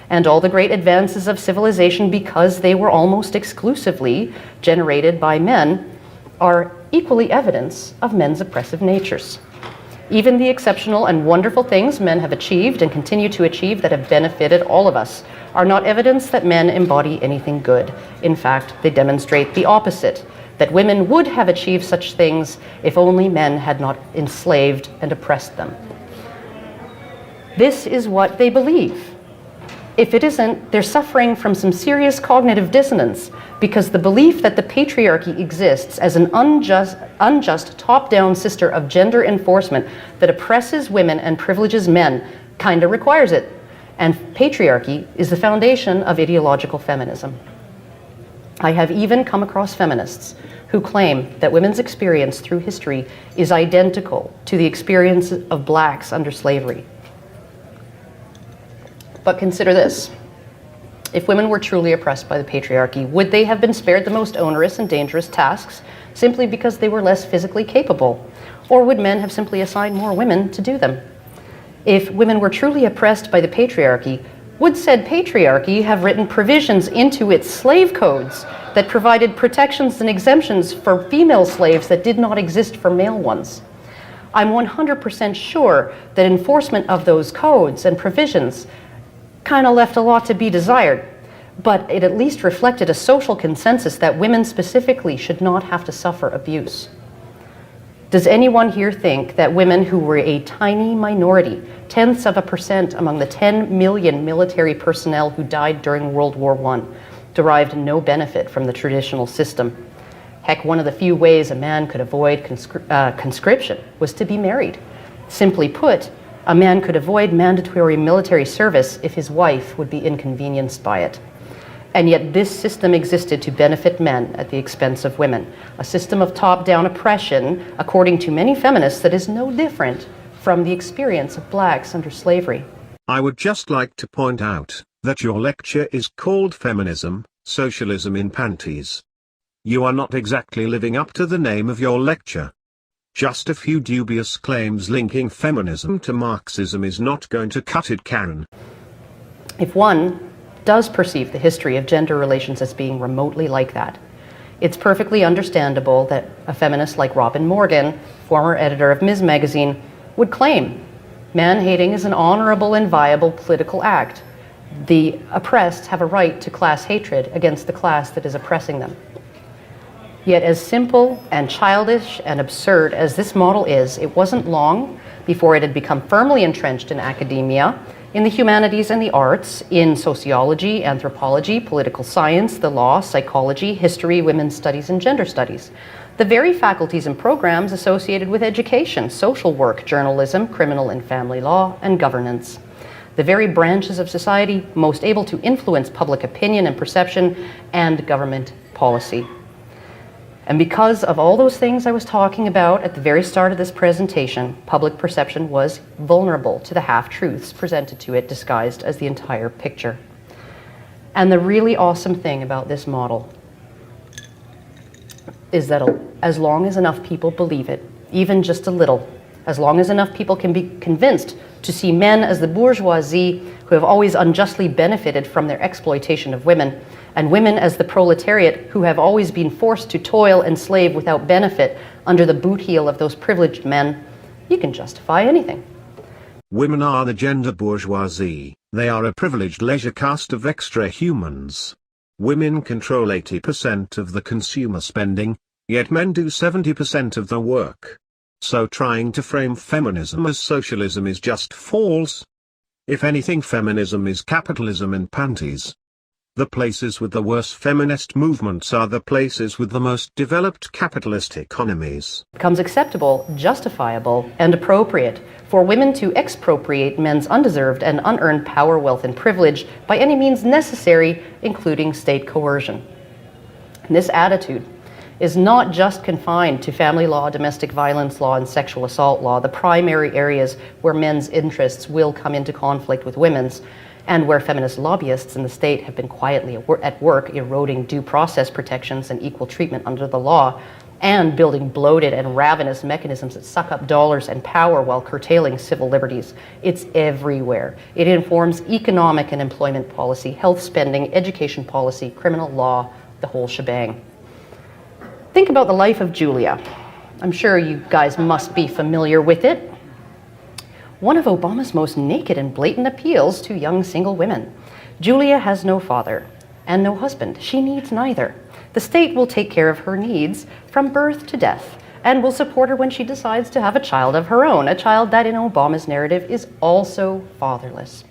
S5: And all the great advances of civilization, because they were almost exclusively generated by men, are equally evidence of men's oppressive natures. Even the exceptional and wonderful things men have achieved and continue to achieve that have benefited all of us are not evidence that men embody anything good. In fact, they demonstrate the opposite, that women would have achieved such things if only men had not enslaved and oppressed them. This is what they believe. If it isn't, they're suffering from some serious cognitive dissonance, because the belief that the patriarchy exists as an unjust top-down system of gender enforcement that oppresses women and privileges men kind of requires it. And patriarchy is the foundation of ideological feminism. I have even come across feminists who claim that women's experience through history is identical to the experience of blacks under slavery. But consider this. If women were truly oppressed by the patriarchy, would they have been spared the most onerous and dangerous tasks simply because they were less physically capable? Or would men have simply assigned more women to do them? If women were truly oppressed by the patriarchy, would said patriarchy have written provisions into its slave codes that provided protections and exemptions for female slaves that did not exist for male ones? I'm 100% sure that enforcement of those codes and provisions kind of left a lot to be desired, but it at least reflected a social consensus that women specifically should not have to suffer abuse. Does anyone here think that women who were a tiny minority, 0.1% among the 10 million military personnel who died during World War I, derived no benefit from the traditional system? Heck, one of the few ways a man could avoid conscription was to be married. Simply put, a man could avoid mandatory military service if his wife would be inconvenienced by it. And yet this system existed to benefit men at the expense of women, a system of top-down oppression, according to many feminists, that is no different from the experience of blacks under slavery.
S1: I would just like to point out that your lecture is called Feminism, Socialism in Panties. You are not exactly living up to the name of your lecture. Just a few dubious claims linking feminism to Marxism is not going to cut it, Karen.
S5: If one does perceive the history of gender relations as being remotely like that, it's perfectly understandable that a feminist like Robin Morgan, former editor of Ms. Magazine, would claim Man-hating is an honorable and viable political act. The oppressed have a right to class hatred against the class that is oppressing them. Yet as simple and childish and absurd as this model is, it wasn't long before it had become firmly entrenched in academia, in the humanities and the arts, in sociology, anthropology, political science, the law, psychology, history, women's studies, and gender studies. The very faculties and programs associated with education, social work, journalism, criminal and family law, and governance. The very branches of society most able to influence public opinion and perception and government policy. And because of all those things I was talking about at the very start of this presentation, public perception was vulnerable to the half-truths presented to it disguised as the entire picture. And the really awesome thing about this model is that as long as enough people believe it, even just a little, as long as enough people can be convinced to see men as the bourgeoisie who have always unjustly benefited from their exploitation of women, and women as the proletariat who have always been forced to toil and slave without benefit under the boot heel of those privileged men, you can justify anything.
S1: Women are the gender bourgeoisie. They are a privileged leisure caste of extra humans. Women control 80% of the consumer spending, yet men do 70% of the work. So trying to frame feminism as socialism is just false. If anything, feminism is capitalism in panties. The places with the worst feminist movements are the places with the most developed capitalist economies.
S5: It becomes acceptable, justifiable, and appropriate for women to expropriate men's undeserved and unearned power, wealth, and privilege by any means necessary, including state coercion. And this attitude is not just confined to family law, domestic violence law, and sexual assault law, the primary areas where men's interests will come into conflict with women's, and where feminist lobbyists in the state have been quietly at work eroding due process protections and equal treatment under the law, and building bloated and ravenous mechanisms that suck up dollars and power while curtailing civil liberties. It's everywhere. It informs economic and employment policy, health spending, education policy, criminal law, the whole shebang. Think about the life of Julia. I'm sure you guys must be familiar with it. One of Obama's most naked and blatant appeals to young single women. Julia has no father and no husband. She needs neither. The state will take care of her needs from birth to death and will support her when she decides to have a child of her own, a child that in Obama's narrative is also fatherless.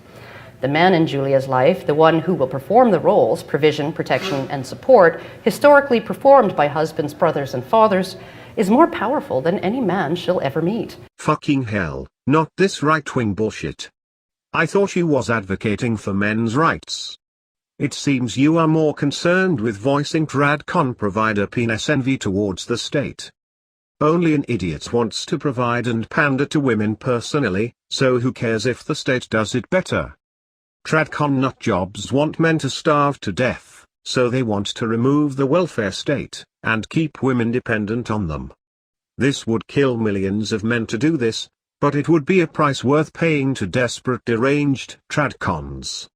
S5: The man in Julia's life, the one who will perform the roles, provision, protection, and support, historically performed by husbands, brothers, and fathers, is more powerful than any man she'll ever meet.
S1: Fucking hell, not this right-wing bullshit. I thought you was advocating for men's rights. It seems you are more concerned with voicing TradCon provider penis envy towards the state. Only an idiot wants to provide and pander to women personally, so who cares if the state does it better? TradCon nutjobs want men to starve to death, so they want to remove the welfare state, and keep women dependent on them. This would kill millions of men to do this, but it would be a price worth paying to desperate deranged TradCons.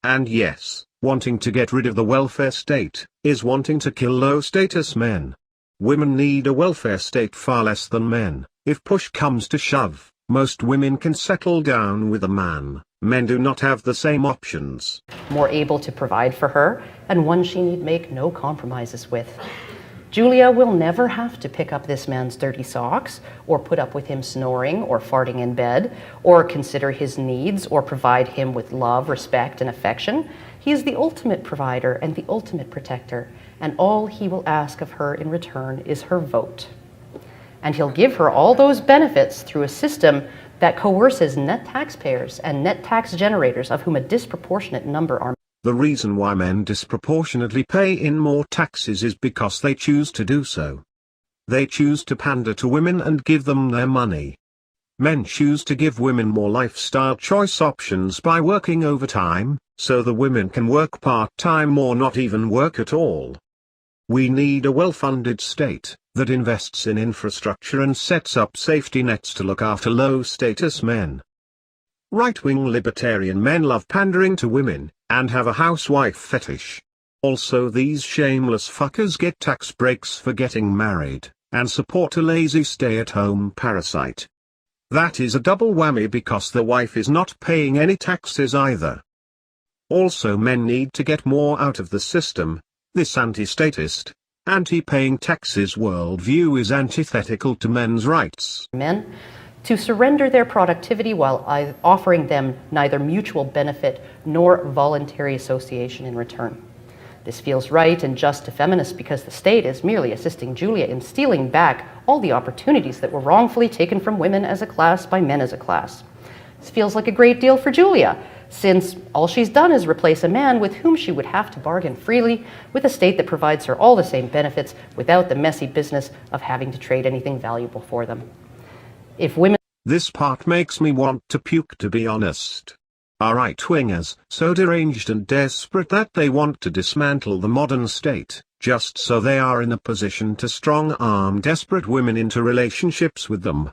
S1: And yes, wanting to get rid of the welfare state, is wanting to kill low-status men. Women need a welfare state far less than men. If push comes to shove, most women can settle down with a man. Men do not have the same options.
S5: More able to provide for her, and one she need make no compromises with. Julia will never have to pick up this man's dirty socks, or put up with him snoring or farting in bed, or consider his needs, or provide him with love, respect, and affection. He is the ultimate provider and the ultimate protector, and all he will ask of her in return is her vote. And he'll give her all those benefits through a system that coerces net taxpayers and net tax generators, of whom a disproportionate number are.
S1: The reason why men disproportionately pay in more taxes is because they choose to do so. They choose to pander to women and give them their money. Men choose to give women more lifestyle choice options by working overtime, so the women can work part-time or not even work at all. We need a well-funded state that invests in infrastructure and sets up safety nets to look after low-status men. Right-wing libertarian men love pandering to women, and have a housewife fetish. Also, these shameless fuckers get tax breaks for getting married, and support a lazy stay-at-home parasite. That is a double whammy because the wife is not paying any taxes either. Also, men need to get more out of the system. This anti-statist, anti-paying taxes worldview is antithetical to men's rights.
S5: Men to surrender their productivity while offering them neither mutual benefit nor voluntary association in return. This feels right and just to feminists because the state is merely assisting Julia in stealing back all the opportunities that were wrongfully taken from women as a class by men as a class. This feels like a great deal for Julia, since all she's done is replace a man with whom she would have to bargain freely with a state that provides her all the same benefits without the messy business of having to trade anything valuable for them. If women...
S1: This part makes me want to puke, to be honest. Are right-wingers so deranged and desperate that they want to dismantle the modern state, just so they are in a position to strong-arm desperate women into relationships with them?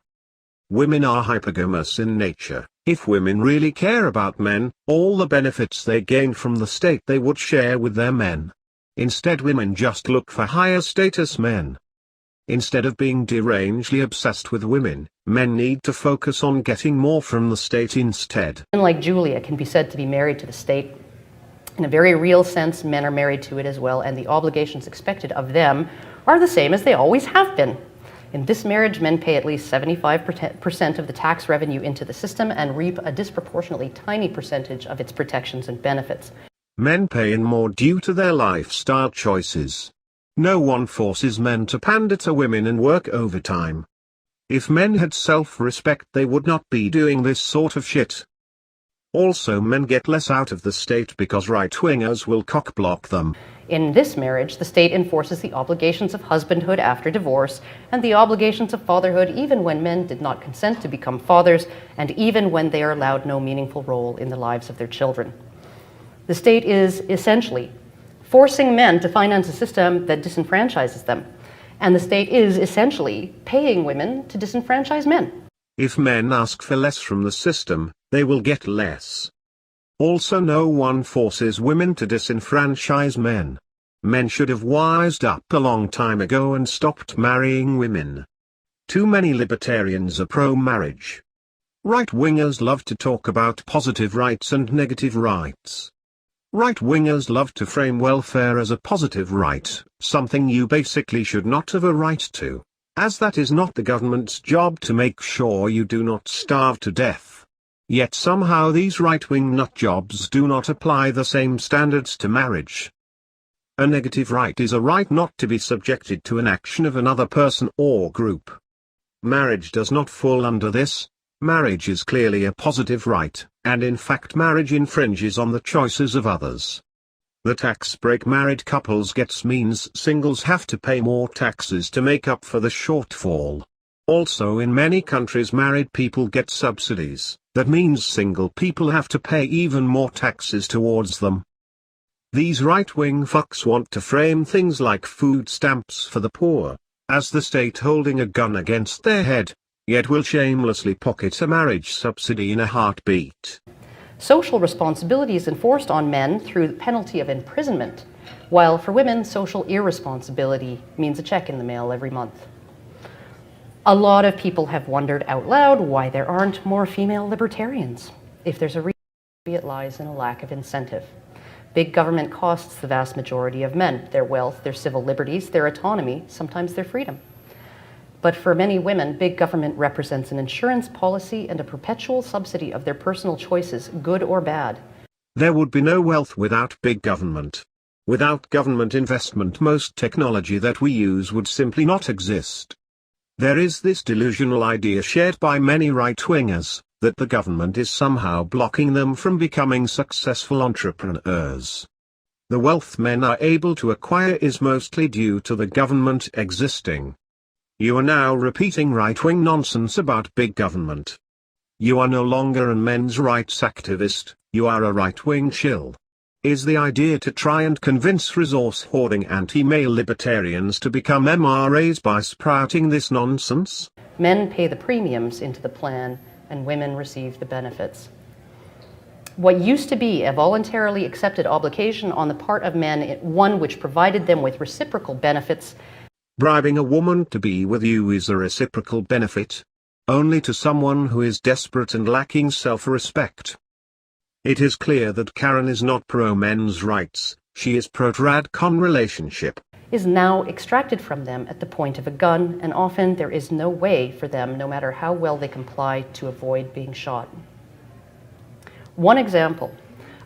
S1: Women are hypergamous in nature. If women really care about men, all the benefits they gain from the state they would share with their men. Instead, women just look for higher status men. Instead of being derangedly obsessed with women, men need to focus on getting more from the state instead.
S5: Women like Julia can be said to be married to the state. In a very real sense, men are married to it as well, and the obligations expected of them are the same as they always have been. In this marriage, men pay at least 75% of the tax revenue into the system and reap a disproportionately tiny percentage of its protections and benefits.
S1: Men pay in more due to their lifestyle choices. No one forces men to pander to women and work overtime. If men had self-respect, they would not be doing this sort of shit. Also, men get less out of the state because right-wingers will cock-block them.
S5: In this marriage, the state enforces the obligations of husbandhood after divorce and the obligations of fatherhood even when men did not consent to become fathers and even when they are allowed no meaningful role in the lives of their children. The state is essentially forcing men to finance a system that disenfranchises them, and the state is essentially paying women to disenfranchise men.
S1: If men ask for less from the system, they will get less. Also, no one forces women to disenfranchise men. Men should have wised up a long time ago and stopped marrying women. Too many libertarians are pro-marriage. Right-wingers love to talk about positive rights and negative rights. Right-wingers love to frame welfare as a positive right, something you basically should not have a right to, as that is not the government's job to make sure you do not starve to death. Yet somehow these right-wing nutjobs do not apply the same standards to marriage. A negative right is a right not to be subjected to an action of another person or group. Marriage does not fall under this. Marriage is clearly a positive right, and in fact marriage infringes on the choices of others. The tax break married couples gets means singles have to pay more taxes to make up for the shortfall. Also, in many countries married people get subsidies, that means single people have to pay even more taxes towards them. These right-wing fucks want to frame things like food stamps for the poor, as the state holding a gun against their head, yet will shamelessly pocket a marriage subsidy in a heartbeat.
S5: Social responsibility is enforced on men through the penalty of imprisonment, while for women, social irresponsibility means a check in the mail every month. A lot of people have wondered out loud why there aren't more female libertarians. If there's a reason, it lies in a lack of incentive. Big government costs the vast majority of men their wealth, their civil liberties, their autonomy, sometimes their freedom. But for many women, big government represents an insurance policy and a perpetual subsidy of their personal choices, good or bad.
S1: There would be no wealth without big government. Without government investment, most technology that we use would simply not exist. There is this delusional idea shared by many right-wingers, that the government is somehow blocking them from becoming successful entrepreneurs. The wealth men are able to acquire is mostly due to the government existing. You are now repeating right-wing nonsense about big government. You are no longer a men's rights activist, you are a right-wing shill. Is the idea to try and convince resource-hoarding anti-male libertarians to become MRAs by sprouting this nonsense?
S5: Men pay the premiums into the plan, and women receive the benefits. What used to be a voluntarily accepted obligation on the part of men, one which provided them with reciprocal benefits.
S1: Bribing a woman to be with you is a reciprocal benefit. Only to someone who is desperate and lacking self-respect. It is clear that Karen is not pro-men's rights, she is pro-tradcon relationship.
S5: Is now extracted from them at the point of a gun, and often there is no way for them, no matter how well they comply, to avoid being shot. One example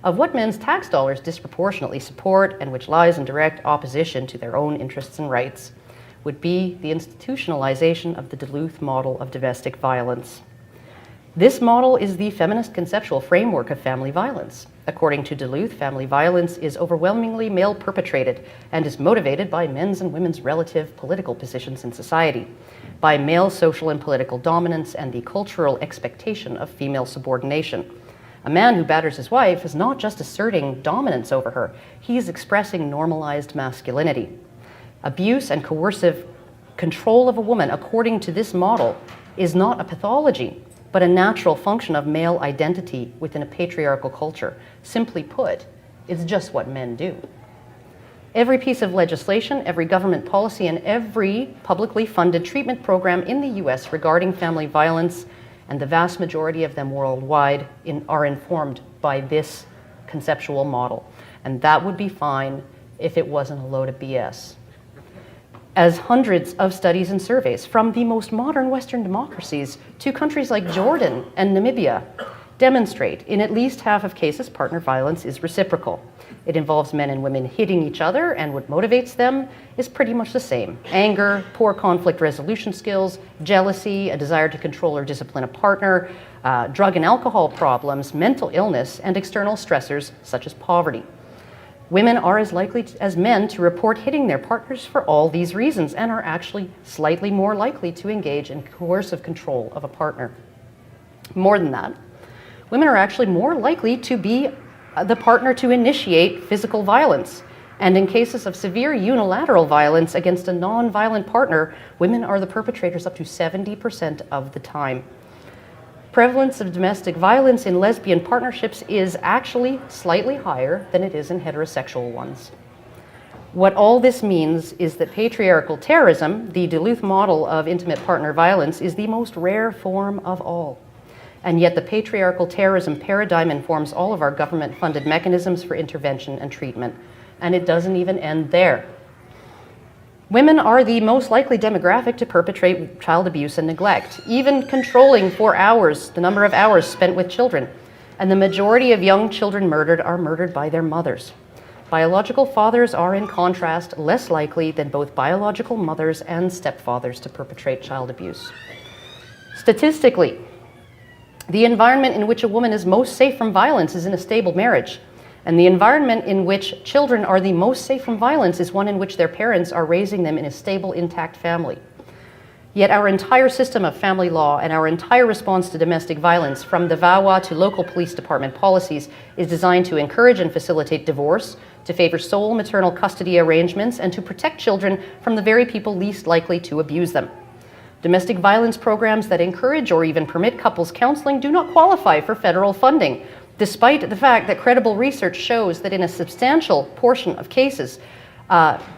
S5: of what men's tax dollars disproportionately support and which lies in direct opposition to their own interests and rights would be the institutionalization of the Duluth model of domestic violence. This model is the feminist conceptual framework of family violence. According to Duluth, family violence is overwhelmingly male perpetrated and is motivated by men's and women's relative political positions in society, by male social and political dominance and the cultural expectation of female subordination. A man who batters his wife is not just asserting dominance over her, he's expressing normalized masculinity. Abuse and coercive control of a woman, according to this model, is not a pathology, but a natural function of male identity within a patriarchal culture. Simply put, it's just what men do. Every piece of legislation, every government policy, and every publicly funded treatment program in the US regarding family violence, and the vast majority of them worldwide, are informed by this conceptual model. And that would be fine if it wasn't a load of BS. As hundreds of studies and surveys from the most modern Western democracies to countries like Jordan and Namibia demonstrate, in at least half of cases, partner violence is reciprocal. It involves men and women hitting each other, and what motivates them is pretty much the same: anger, poor conflict resolution skills, jealousy, a desire to control or discipline a partner, drug and alcohol problems, mental illness, and external stressors such as poverty. Women are as likely as men to report hitting their partners for all these reasons, and are actually slightly more likely to engage in coercive control of a partner. More than that, women are actually more likely to be the partner to initiate physical violence. And in cases of severe unilateral violence against a non-violent partner, women are the perpetrators up to 70% of the time. Prevalence of domestic violence in lesbian partnerships is actually slightly higher than it is in heterosexual ones. What all this means is that patriarchal terrorism, the Duluth model of intimate partner violence, is the most rare form of all. And yet the patriarchal terrorism paradigm informs all of our government-funded mechanisms for intervention and treatment. And it doesn't even end there. Women are the most likely demographic to perpetrate child abuse and neglect, even controlling for hours, the number of hours spent with children. And the majority of young children murdered are murdered by their mothers. Biological fathers are, in contrast, less likely than both biological mothers and stepfathers to perpetrate child abuse. Statistically, the environment in which a woman is most safe from violence is in a stable marriage. And the environment in which children are the most safe from violence is one in which their parents are raising them in a stable, intact family. Yet our entire system of family law and our entire response to domestic violence, from the VAWA to local police department policies, is designed to encourage and facilitate divorce, to favor sole maternal custody arrangements, and to protect children from the very people least likely to abuse them. Domestic violence programs that encourage or even permit couples counseling do not qualify for federal funding, despite the fact that credible research shows that in a substantial portion of cases,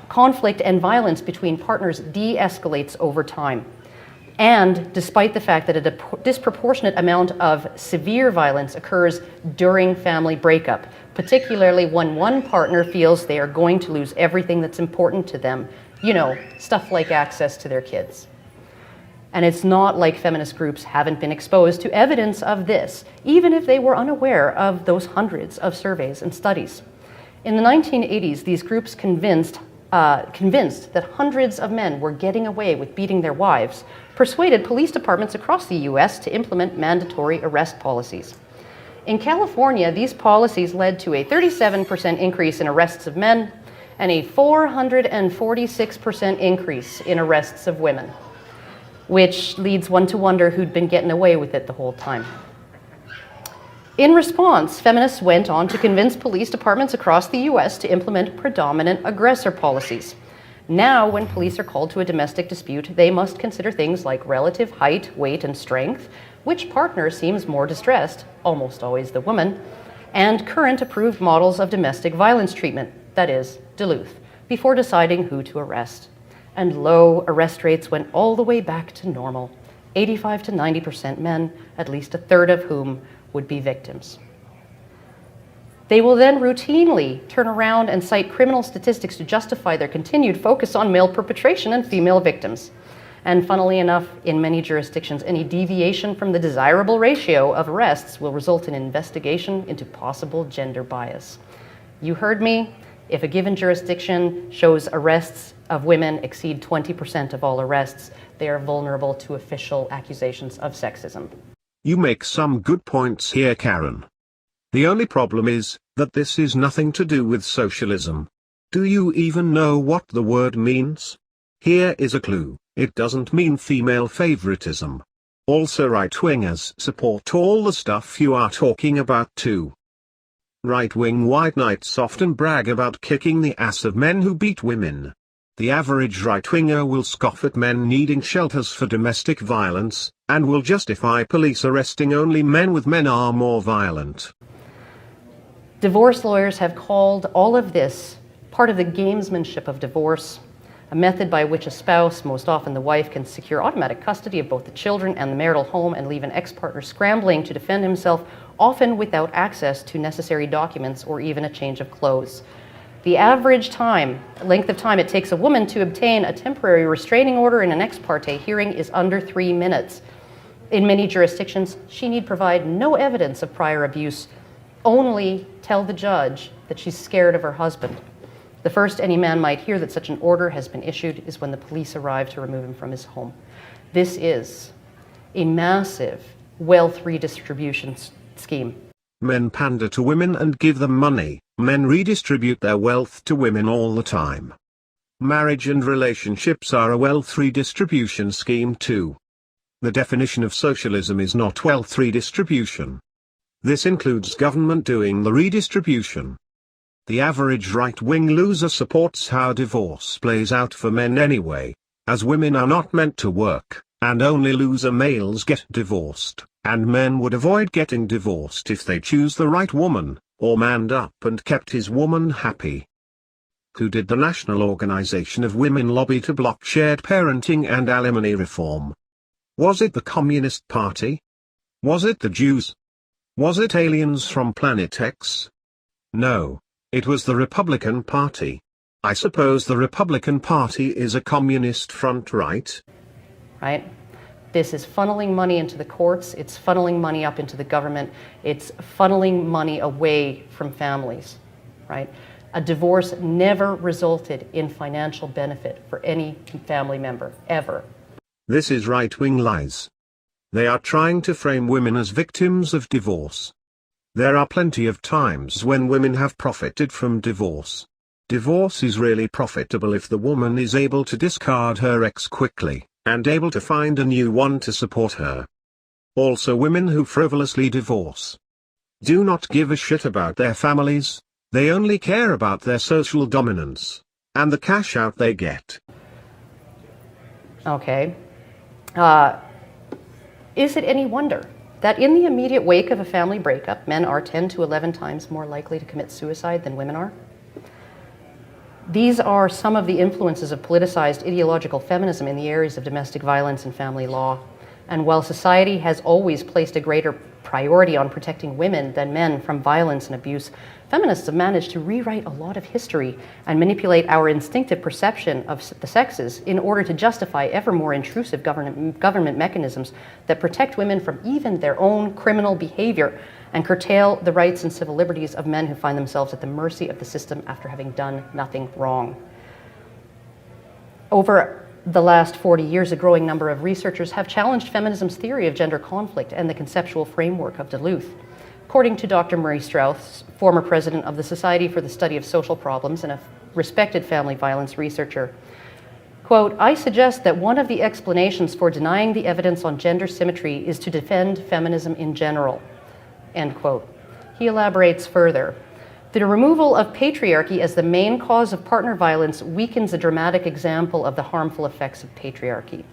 S5: conflict and violence between partners de-escalates over time. And despite the fact that a disproportionate amount of severe violence occurs during family breakup, particularly when one partner feels they are going to lose everything that's important to them, you know, stuff like access to their kids. And it's not like feminist groups haven't been exposed to evidence of this, even if they were unaware of those hundreds of surveys and studies. In the 1980s, these groups convinced that hundreds of men were getting away with beating their wives, persuaded police departments across the US to implement mandatory arrest policies. In California, these policies led to a 37% increase in arrests of men and a 446% increase in arrests of women, which leads one to wonder who'd been getting away with it the whole time. In response, feminists went on to convince police departments across the US to implement predominant aggressor policies. Now, when police are called to a domestic dispute, they must consider things like relative height, weight, and strength, which partner seems more distressed, almost always the woman, and current approved models of domestic violence treatment, that is, Duluth, before deciding who to arrest. And lo, arrest rates went all the way back to normal. 85 to 90% men, at least a third of whom would be victims. They will then routinely turn around and cite criminal statistics to justify their continued focus on male perpetration and female victims. And funnily enough, in many jurisdictions, any deviation from the desirable ratio of arrests will result in investigation into possible gender bias. You heard me. If a given jurisdiction shows arrests of women exceed 20% of all arrests, they are vulnerable to official accusations of sexism.
S1: You make some good points here, Karen. The only problem is that this is nothing to do with socialism. Do you even know what the word means? Here is a clue. It doesn't mean female favoritism. Also, right-wingers support all the stuff you are talking about too. Right-wing white knights often brag about kicking the ass of men who beat women. The average right-winger will scoff at men needing shelters for domestic violence, and will justify police arresting only men with men are more violent.
S5: Divorce lawyers have called all of this part of the gamesmanship of divorce, a method by which a spouse, most often the wife, can secure automatic custody of both the children and the marital home and leave an ex-partner scrambling to defend himself, often without access to necessary documents or even a change of clothes. The average length of time it takes a woman to obtain a temporary restraining order in an ex parte hearing is under 3 minutes. In many jurisdictions, she need provide no evidence of prior abuse, only tell the judge that she's scared of her husband. The first any man might hear that such an order has been issued is when the police arrive to remove him from his home. This is a massive wealth redistribution scheme.
S1: Men pander to women and give them money. Men redistribute their wealth to women all the time. Marriage and relationships are a wealth redistribution scheme too. The definition of socialism is not wealth redistribution. This includes government doing the redistribution. The average right-wing loser supports how divorce plays out for men anyway, as women are not meant to work, and only loser males get divorced, and men would avoid getting divorced if they choose the right woman, or manned up and kept his woman happy. Who did the National Organization of Women lobby to block shared parenting and alimony reform? Was it the Communist Party? Was it the Jews? Was it aliens from Planet X? No. It was the Republican Party. I suppose the Republican Party is a communist front, right?
S5: Right? This is funneling money into the courts, it's funneling money up into the government, it's funneling money away from families, right? A divorce never resulted in financial benefit for any family member, ever.
S1: This is right-wing lies. They are trying to frame women as victims of divorce. There are plenty of times when women have profited from divorce. Divorce is really profitable if the woman is able to discard her ex quickly, and able to find a new one to support her. Also, women who frivolously divorce do not give a shit about their families, they only care about their social dominance, and the cash out they get.
S5: Okay. Is it any wonder that in the immediate wake of a family breakup, men are 10 to 11 times more likely to commit suicide than women are? These are some of the influences of politicized ideological feminism in the areas of domestic violence and family law. And while society has always placed a greater priority on protecting women than men from violence and abuse, feminists have managed to rewrite a lot of history and manipulate our instinctive perception of the sexes in order to justify ever more intrusive government mechanisms that protect women from even their own criminal behavior and curtail the rights and civil liberties of men who find themselves at the mercy of the system after having done nothing wrong. Over the last 40 years, a growing number of researchers have challenged feminism's theory of gender conflict and the conceptual framework of Duluth. According to Dr. Murray Straughan, former president of the Society for the Study of Social Problems and a respected family violence researcher, quote, "I suggest that one of the explanations for denying the evidence on gender symmetry is to defend feminism in general," end quote. He elaborates further. The removal of patriarchy as the main cause of partner violence weakens a dramatic example of the harmful effects of patriarchy.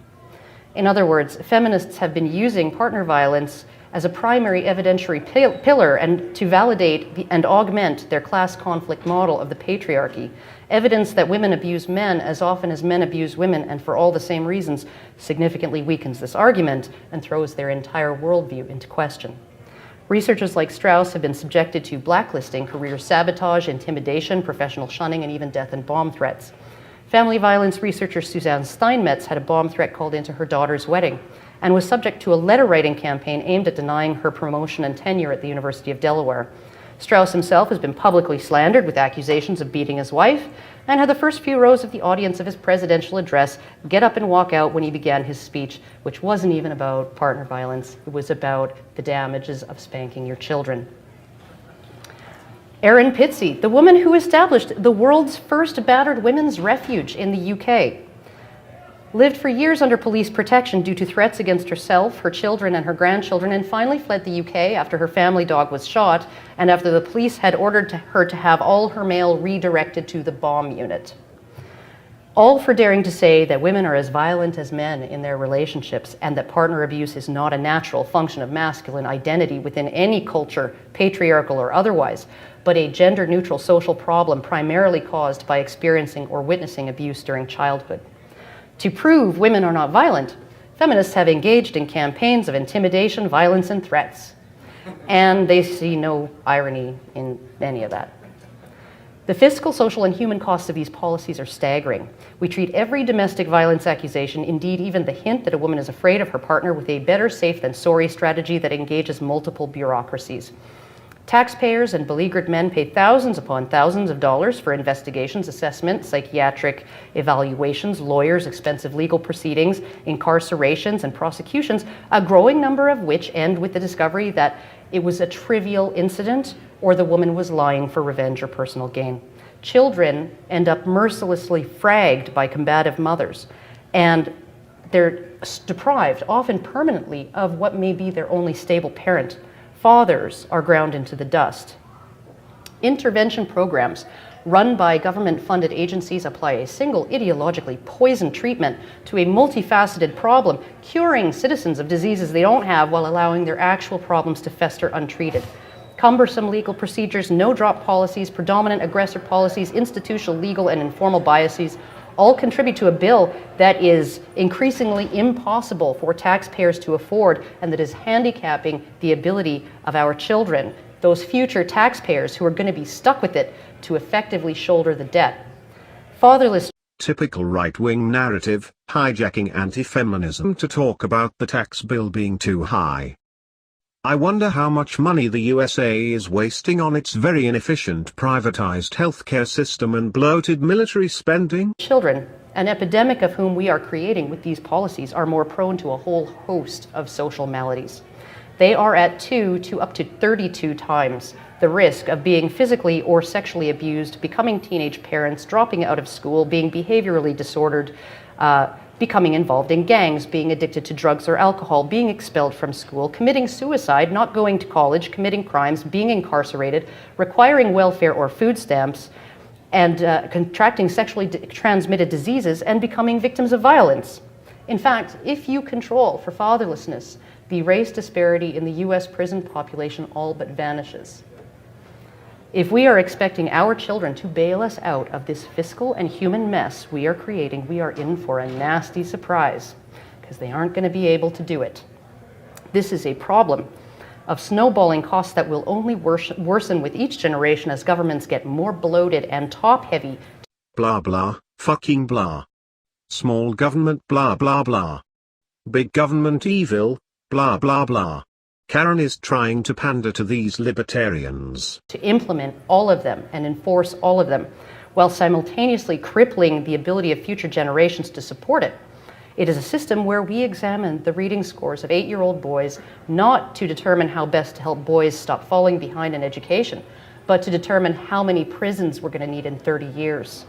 S5: In other words, feminists have been using partner violence as a primary evidentiary pillar and to validate and augment their class conflict model of the patriarchy. Evidence that women abuse men as often as men abuse women, and for all the same reasons, significantly weakens this argument and throws their entire worldview into question. Researchers like Strauss have been subjected to blacklisting, career sabotage, intimidation, professional shunning, and even death and bomb threats. Family violence researcher Suzanne Steinmetz had a bomb threat called into her daughter's wedding and was subject to a letter-writing campaign aimed at denying her promotion and tenure at the University of Delaware. Strauss himself has been publicly slandered with accusations of beating his wife and had the first few rows of the audience of his presidential address get up and walk out when he began his speech, which wasn't even about partner violence. It was about the damages of spanking your children. Erin Pitsey, the woman who established the world's first battered women's refuge in the UK, lived for years under police protection due to threats against herself, her children, and her grandchildren, and finally fled the UK after her family dog was shot and after the police had ordered her to have all her mail redirected to the bomb unit. All for daring to say that women are as violent as men in their relationships and that partner abuse is not a natural function of masculine identity within any culture, patriarchal or otherwise, but a gender-neutral social problem primarily caused by experiencing or witnessing abuse during childhood. To prove women are not violent, feminists have engaged in campaigns of intimidation, violence, and threats. And they see no irony in any of that. The fiscal, social, and human costs of these policies are staggering. We treat every domestic violence accusation, indeed even the hint that a woman is afraid of her partner, with a better safe than sorry strategy that engages multiple bureaucracies. Taxpayers and beleaguered men pay thousands upon thousands of dollars for investigations, assessments, psychiatric evaluations, lawyers, expensive legal proceedings, incarcerations, and prosecutions, a growing number of which end with the discovery that it was a trivial incident or the woman was lying for revenge or personal gain. Children end up mercilessly fragged by combative mothers, and they're deprived, often permanently, of what may be their only stable parent. Fathers are ground into the dust. Intervention programs run by government-funded agencies apply a single ideologically poisoned treatment to a multifaceted problem, curing citizens of diseases they don't have while allowing their actual problems to fester untreated. Cumbersome legal procedures, no-drop policies, predominant aggressor policies, institutional, legal, and informal biases all contribute to a bill that is increasingly impossible for taxpayers to afford and that is handicapping the ability of our children, those future taxpayers who are going to be stuck with it, to effectively shoulder the debt. Fatherless.
S1: Typical right-wing narrative, hijacking anti-feminism to talk about the tax bill being too high. I wonder how much money the USA is wasting on its very inefficient privatized healthcare system and bloated military spending.
S5: Children, an epidemic of whom we are creating with these policies, are more prone to a whole host of social maladies. They are at 2 to up to 32 times the risk of being physically or sexually abused, becoming teenage parents, dropping out of school, being behaviorally disordered, becoming involved in gangs, being addicted to drugs or alcohol, being expelled from school, committing suicide, not going to college, committing crimes, being incarcerated, requiring welfare or food stamps, and contracting sexually transmitted diseases and becoming victims of violence. In fact, if you control for fatherlessness, the race disparity in the US prison population all but vanishes. If we are expecting our children to bail us out of this fiscal and human mess we are creating, we are in for a nasty surprise, because they aren't going to be able to do it. This is a problem of snowballing costs that will only worsen with each generation as governments get more bloated and top-heavy.
S1: Blah blah, fucking blah. Small government blah blah blah. Big government evil, blah blah blah. Karen is trying to pander to these libertarians.
S5: To implement all of them and enforce all of them, while simultaneously crippling the ability of future generations to support it. It is a system where we examine the reading scores of 8-year-old boys, not to determine how best to help boys stop falling behind in education, but to determine how many prisons we're going to need in 30 years.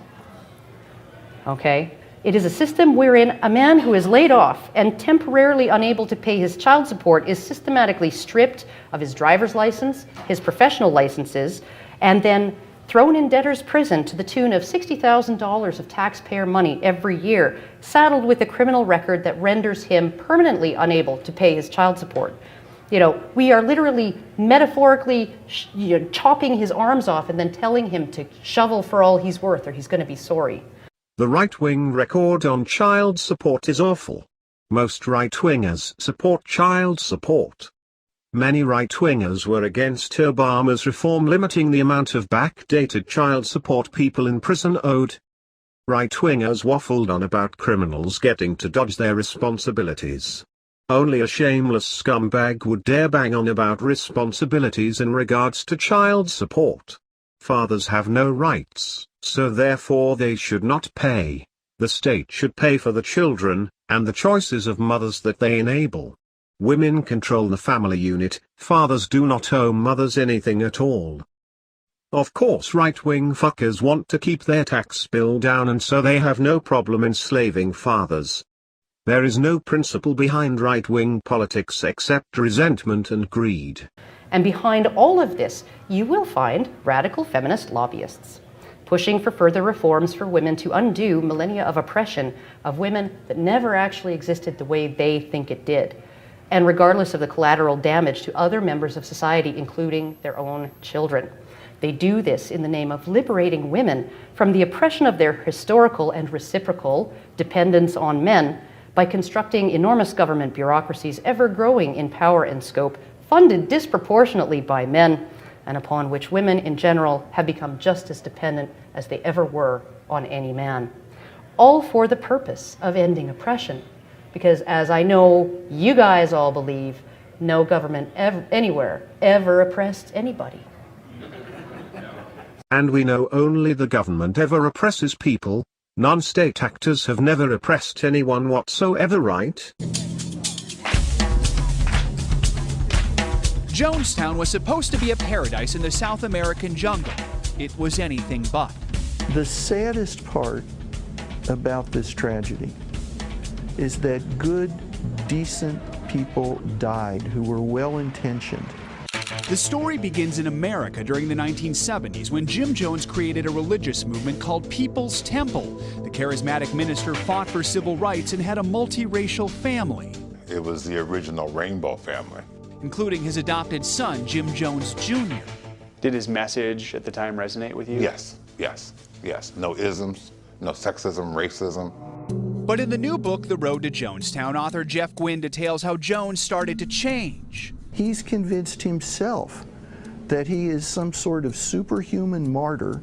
S5: Okay? It is a system wherein a man who is laid off and temporarily unable to pay his child support is systematically stripped of his driver's license, his professional licenses, and then thrown in debtor's prison to the tune of $60,000 of taxpayer money every year, saddled with a criminal record that renders him permanently unable to pay his child support. You know, we are literally metaphorically chopping his arms off and then telling him to shovel for all he's worth or he's going to be sorry.
S1: The right-wing record on child support is awful. Most right-wingers support child support. Many right-wingers were against Obama's reform limiting the amount of backdated child support people in prison owed. Right-wingers waffled on about criminals getting to dodge their responsibilities. Only a shameless scumbag would dare bang on about responsibilities in regards to child support. Fathers have no rights, so therefore they should not pay. The state should pay for the children, and the choices of mothers that they enable. Women control the family unit, fathers do not owe mothers anything at all. Of course right-wing fuckers want to keep their tax bill down and so they have no problem enslaving fathers. There is no principle behind right-wing politics except resentment and greed.
S5: And behind all of this, you will find radical feminist lobbyists, pushing for further reforms for women to undo millennia of oppression of women that never actually existed the way they think it did, and regardless of the collateral damage to other members of society, including their own children. They do this in the name of liberating women from the oppression of their historical and reciprocal dependence on men, by constructing enormous government bureaucracies ever growing in power and scope, funded disproportionately by men, and upon which women in general have become just as dependent as they ever were on any man. All for the purpose of ending oppression. Because as I know you guys all believe, no government anywhere ever oppressed anybody.
S1: And we know only the government ever oppresses people. Non-state actors have never oppressed anyone whatsoever, right?
S7: Jonestown was supposed to be a paradise in the South American jungle. It was anything but.
S8: The saddest part about this tragedy is that good, decent people died who were well-intentioned.
S7: The story begins in America during the 1970s when Jim Jones created a religious movement called People's Temple. The charismatic minister fought for civil rights and had a multiracial family.
S9: It was the original Rainbow family,
S7: including his adopted son, Jim Jones Jr.
S10: Did his message at the time resonate with you?
S9: Yes, yes, yes. No isms, no sexism, racism.
S7: But in the new book, The Road to Jonestown, author Jeff Gwynne details how Jones started to change.
S8: He's convinced himself that he is some sort of superhuman martyr.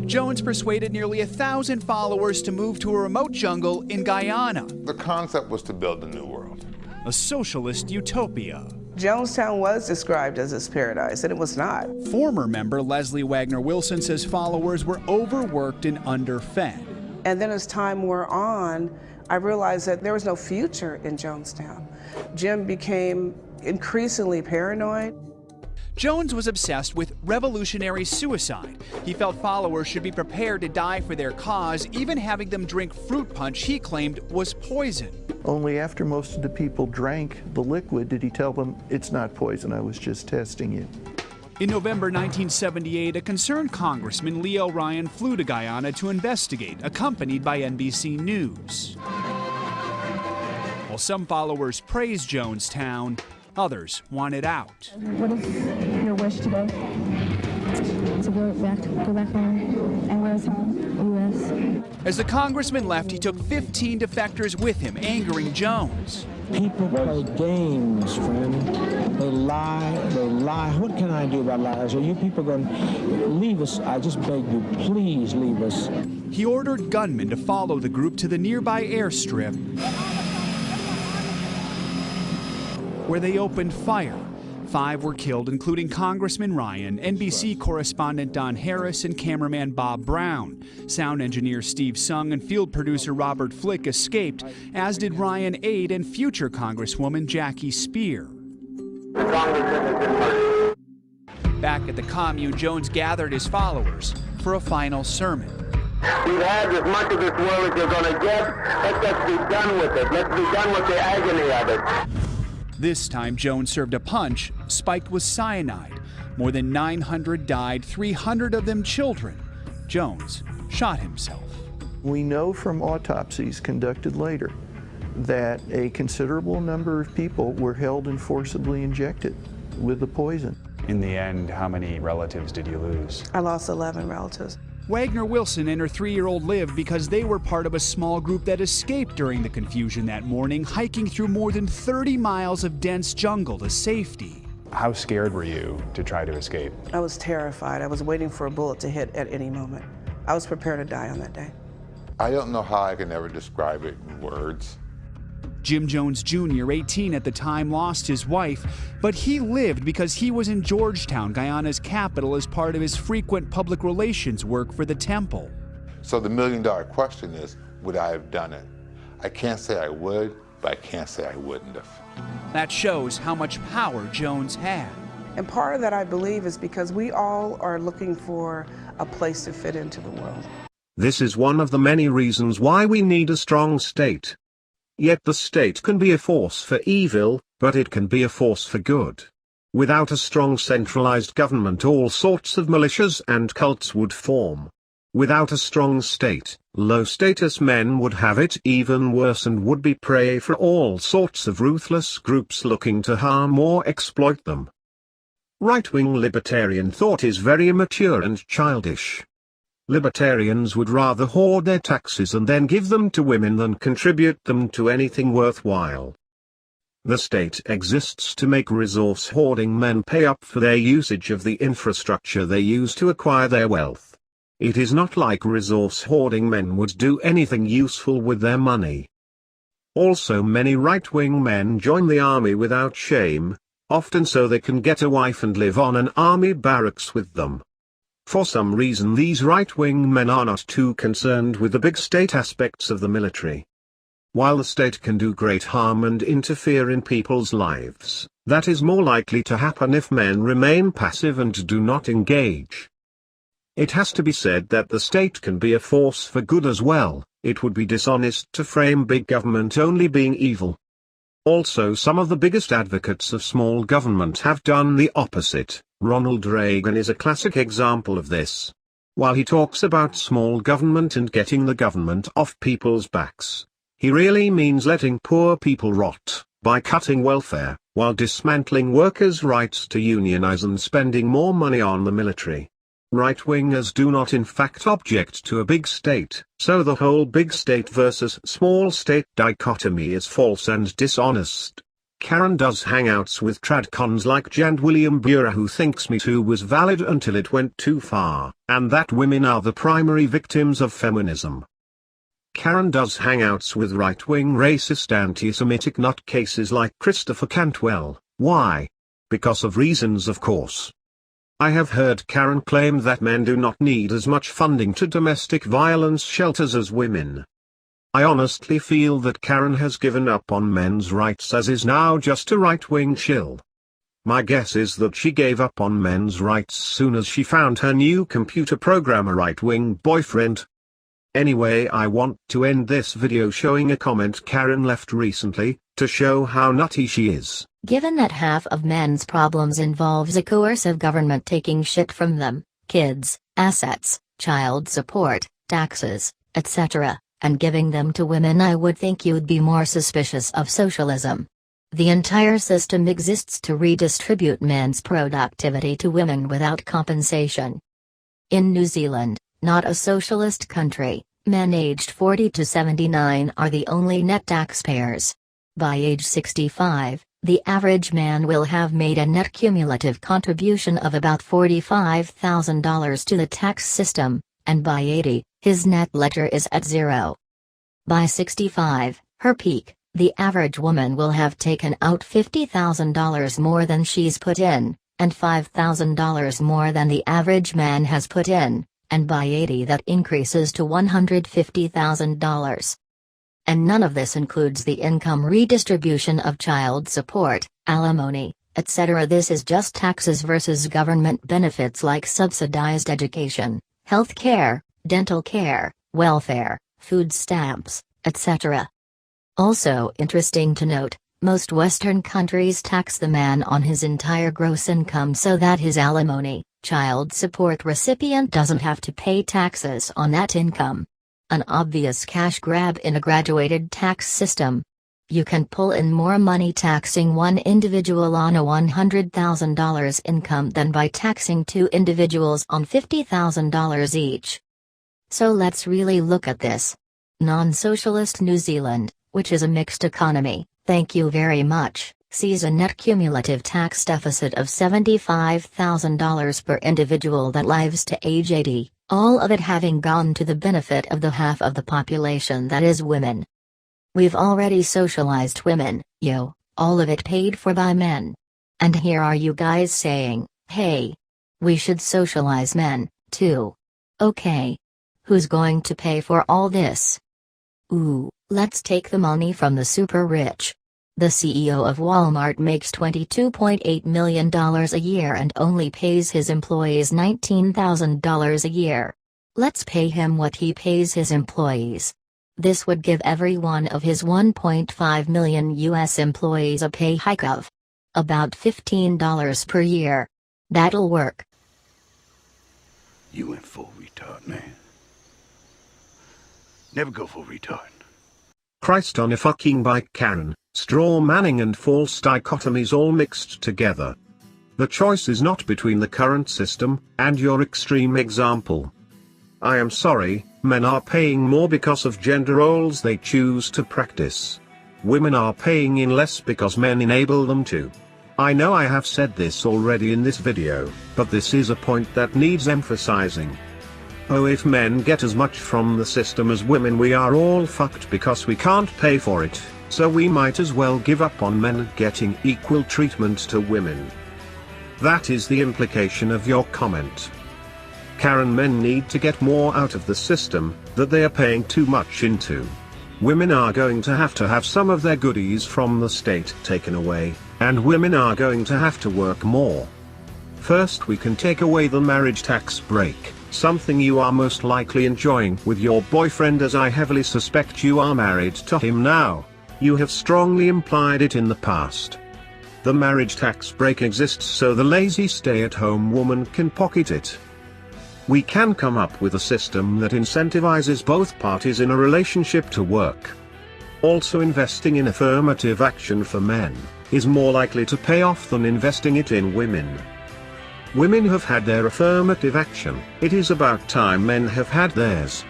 S7: Jones persuaded nearly 1,000 followers to move to a remote jungle in Guyana.
S9: The concept was to build a new world.
S7: A socialist utopia.
S11: Jonestown was described as this paradise, and it was not.
S7: Former member Leslie Wagner Wilson says followers were overworked and underfed.
S11: And then as time wore on, I realized that there was no future in Jonestown. Jim became increasingly paranoid.
S7: Jones was obsessed with revolutionary suicide. He felt followers should be prepared to die for their cause, even having them drink fruit punch he claimed was poison.
S8: Only after most of the people drank the liquid did he tell them, it's not poison, I was just testing you.
S7: In November 1978, a concerned Congressman, Leo Ryan, flew to Guyana to investigate, accompanied by NBC News. While some followers praised Jonestown, others wanted out.
S12: What is your wish today? To go back home. And where's home? U.S.
S7: As the congressman left, he took 15 defectors with him, angering Jones.
S13: People play games, friend. They lie, they lie. What can I do about lies? Are you people going to leave us? I just beg you, please leave us.
S7: He ordered gunmen to follow the group to the nearby airstrip, where they opened fire. 5 were killed, including Congressman Ryan, NBC correspondent Don Harris, and cameraman Bob Brown. Sound engineer Steve Sung and field producer Robert Flick escaped, as did Ryan aide and future Congresswoman Jackie Spear. Back at the commune, Jones gathered his followers for a final sermon.
S14: We've had as much of this world as you're going to get. Let's just be done with it. Let's be done with the agony of it.
S7: This time, Jones served a punch spiked with cyanide. More than 900 died, 300 of them children. Jones shot himself.
S8: We know from autopsies conducted later that a considerable number of people were held and forcibly injected with the poison.
S10: In the end, how many relatives did you lose?
S11: I lost 11 relatives.
S7: Wagner Wilson and her 3-year-old lived because they were part of a small group that escaped during the confusion that morning, hiking through more than 30 miles of dense jungle to safety.
S10: How scared were you to try to escape?
S11: I was terrified. I was waiting for a bullet to hit at any moment. I was prepared to die on that day.
S9: I don't know how I can ever describe it in words.
S7: Jim Jones Jr., 18 at the time, lost his wife, but he lived because he was in Georgetown, Guyana's capital, as part of his frequent public relations work for the temple.
S9: So the million-dollar question is, would I have done it? I can't say I would, but I can't say I wouldn't have.
S7: That shows how much power Jones had.
S11: And part of that, I believe, is because we all are looking for a place to fit into the world.
S1: This is one of the many reasons why we need a strong state. Yet the state can be a force for evil, but it can be a force for good. Without a strong centralized government, all sorts of militias and cults would form. Without a strong state, low-status men would have it even worse and would be prey for all sorts of ruthless groups looking to harm or exploit them. Right-wing libertarian thought is very immature and childish. Libertarians would rather hoard their taxes and then give them to women than contribute them to anything worthwhile. The state exists to make resource-hoarding men pay up for their usage of the infrastructure they use to acquire their wealth. It is not like resource-hoarding men would do anything useful with their money. Also, many right-wing men join the army without shame, often so they can get a wife and live on an army barracks with them. For some reason, these right-wing men are not too concerned with the big state aspects of the military. While the state can do great harm and interfere in people's lives, that is more likely to happen if men remain passive and do not engage. It has to be said that the state can be a force for good as well. It would be dishonest to frame big government only being evil. Also, some of the biggest advocates of small government have done the opposite. Ronald Reagan is a classic example of this. While he talks about small government and getting the government off people's backs, he really means letting poor people rot, by cutting welfare, while dismantling workers' rights to unionize and spending more money on the military. Right-wingers do not in fact object to a big state, so the whole big state versus small state dichotomy is false and dishonest. Karen does hangouts with tradcons like Jan William Bura, who thinks Me Too was valid until it went too far, and that women are the primary victims of feminism. Karen does hangouts with right-wing racist anti-Semitic nutcases like Christopher Cantwell. Why? Because of reasons, of course. I have heard Karen claim that men do not need as much funding to domestic violence shelters as women. I honestly feel that Karen has given up on men's rights, as is now just a right-wing shill. My guess is that she gave up on men's rights soon as she found her new computer programmer right-wing boyfriend. Anyway, I want to end this video showing a comment Karen left recently, to show how nutty she is.
S15: Given that half of men's problems involves a coercive government taking shit from them, kids, assets, child support, taxes, etc., and giving them to women, I would think you'd be more suspicious of socialism. The entire system exists to redistribute men's productivity to women without compensation. In New Zealand, not a socialist country, men aged 40 to 79 are the only net taxpayers. By age 65, the average man will have made a net cumulative contribution of about $45,000 to the tax system, and by 80, his net ledger is at zero. By 65, her peak, the average woman will have taken out $50,000 more than she's put in, and $5,000 more than the average man has put in, and by 80 that increases to $150,000. And none of this includes the income redistribution of child support, alimony, etc. This is just taxes versus government benefits like subsidized education, health care, dental care, welfare, food stamps, etc. Also interesting to note, most Western countries tax the man on his entire gross income so that his alimony, child support recipient doesn't have to pay taxes on that income. An obvious cash grab in a graduated tax system. You can pull in more money taxing one individual on a $100,000 income than by taxing two individuals on $50,000 each. So let's really look at this. Non-socialist New Zealand, which is a mixed economy, thank you very much, sees a net cumulative tax deficit of $75,000 per individual that lives to age 80, all of it having gone to the benefit of the half of the population that is women. We've already socialized women, all of it paid for by men. And here are you guys saying, hey, we should socialize men, too. Okay. Who's going to pay for all this? Ooh, let's take the money from the super rich. The CEO of Walmart makes $22.8 million a year and only pays his employees $19,000 a year. Let's pay him what he pays his employees. This would give every one of his 1.5 million US employees a pay hike of about $15 per year. That'll work.
S16: You went full retard, man. Never go full retard.
S1: Christ on a fucking bike, Karen, straw manning and false dichotomies all mixed together. The choice is not between the current system and your extreme example. I am sorry, men are paying more because of gender roles they choose to practice. Women are paying in less because men enable them to. I know I have said this already in this video, but this is a point that needs emphasizing. Oh, if men get as much from the system as women, we are all fucked because we can't pay for it, so we might as well give up on men getting equal treatment to women. That is the implication of your comment. Karen, men need to get more out of the system that they are paying too much into. Women are going to have some of their goodies from the state taken away, and women are going to have to work more. First, we can take away the marriage tax break, something you are most likely enjoying with your boyfriend, as I heavily suspect you are married to him now. You have strongly implied it in the past. The marriage tax break exists so the lazy stay-at-home woman can pocket it. We can come up with a system that incentivizes both parties in a relationship to work. Also, investing in affirmative action for men is more likely to pay off than investing it in women. Women have had their affirmative action, it is about time men have had theirs.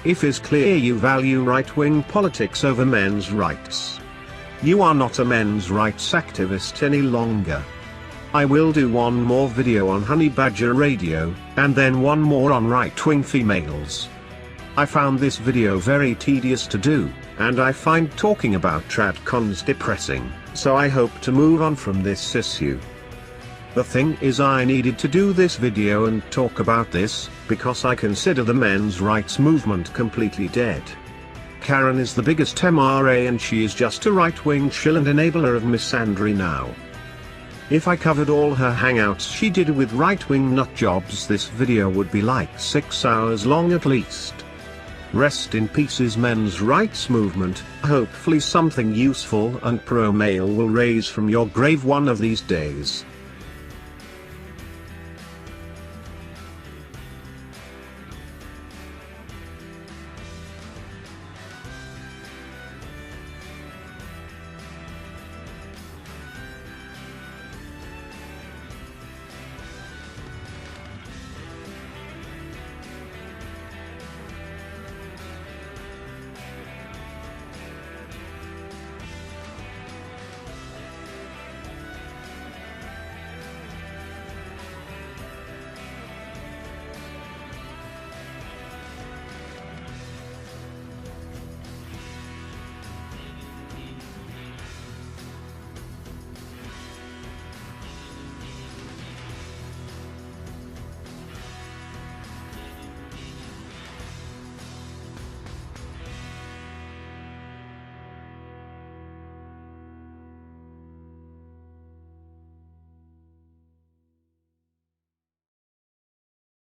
S1: If it's clear you value right-wing politics over men's rights, you are not a men's rights activist any longer. I will do one more video on Honey Badger Radio, and then one more on right-wing females. I found this video very tedious to do, and I find talking about tradcons depressing, so I hope to move on from this issue. The thing is, I needed to do this video and talk about this, because I consider the men's rights movement completely dead. Karen is the biggest MRA and she is just a right-wing shill and enabler of misandry now. If I covered all her hangouts she did with right-wing nutjobs, this video would be like 6 hours long at least. Rest in pieces, men's rights movement. Hopefully something useful and pro-male will raise from your grave one of these days.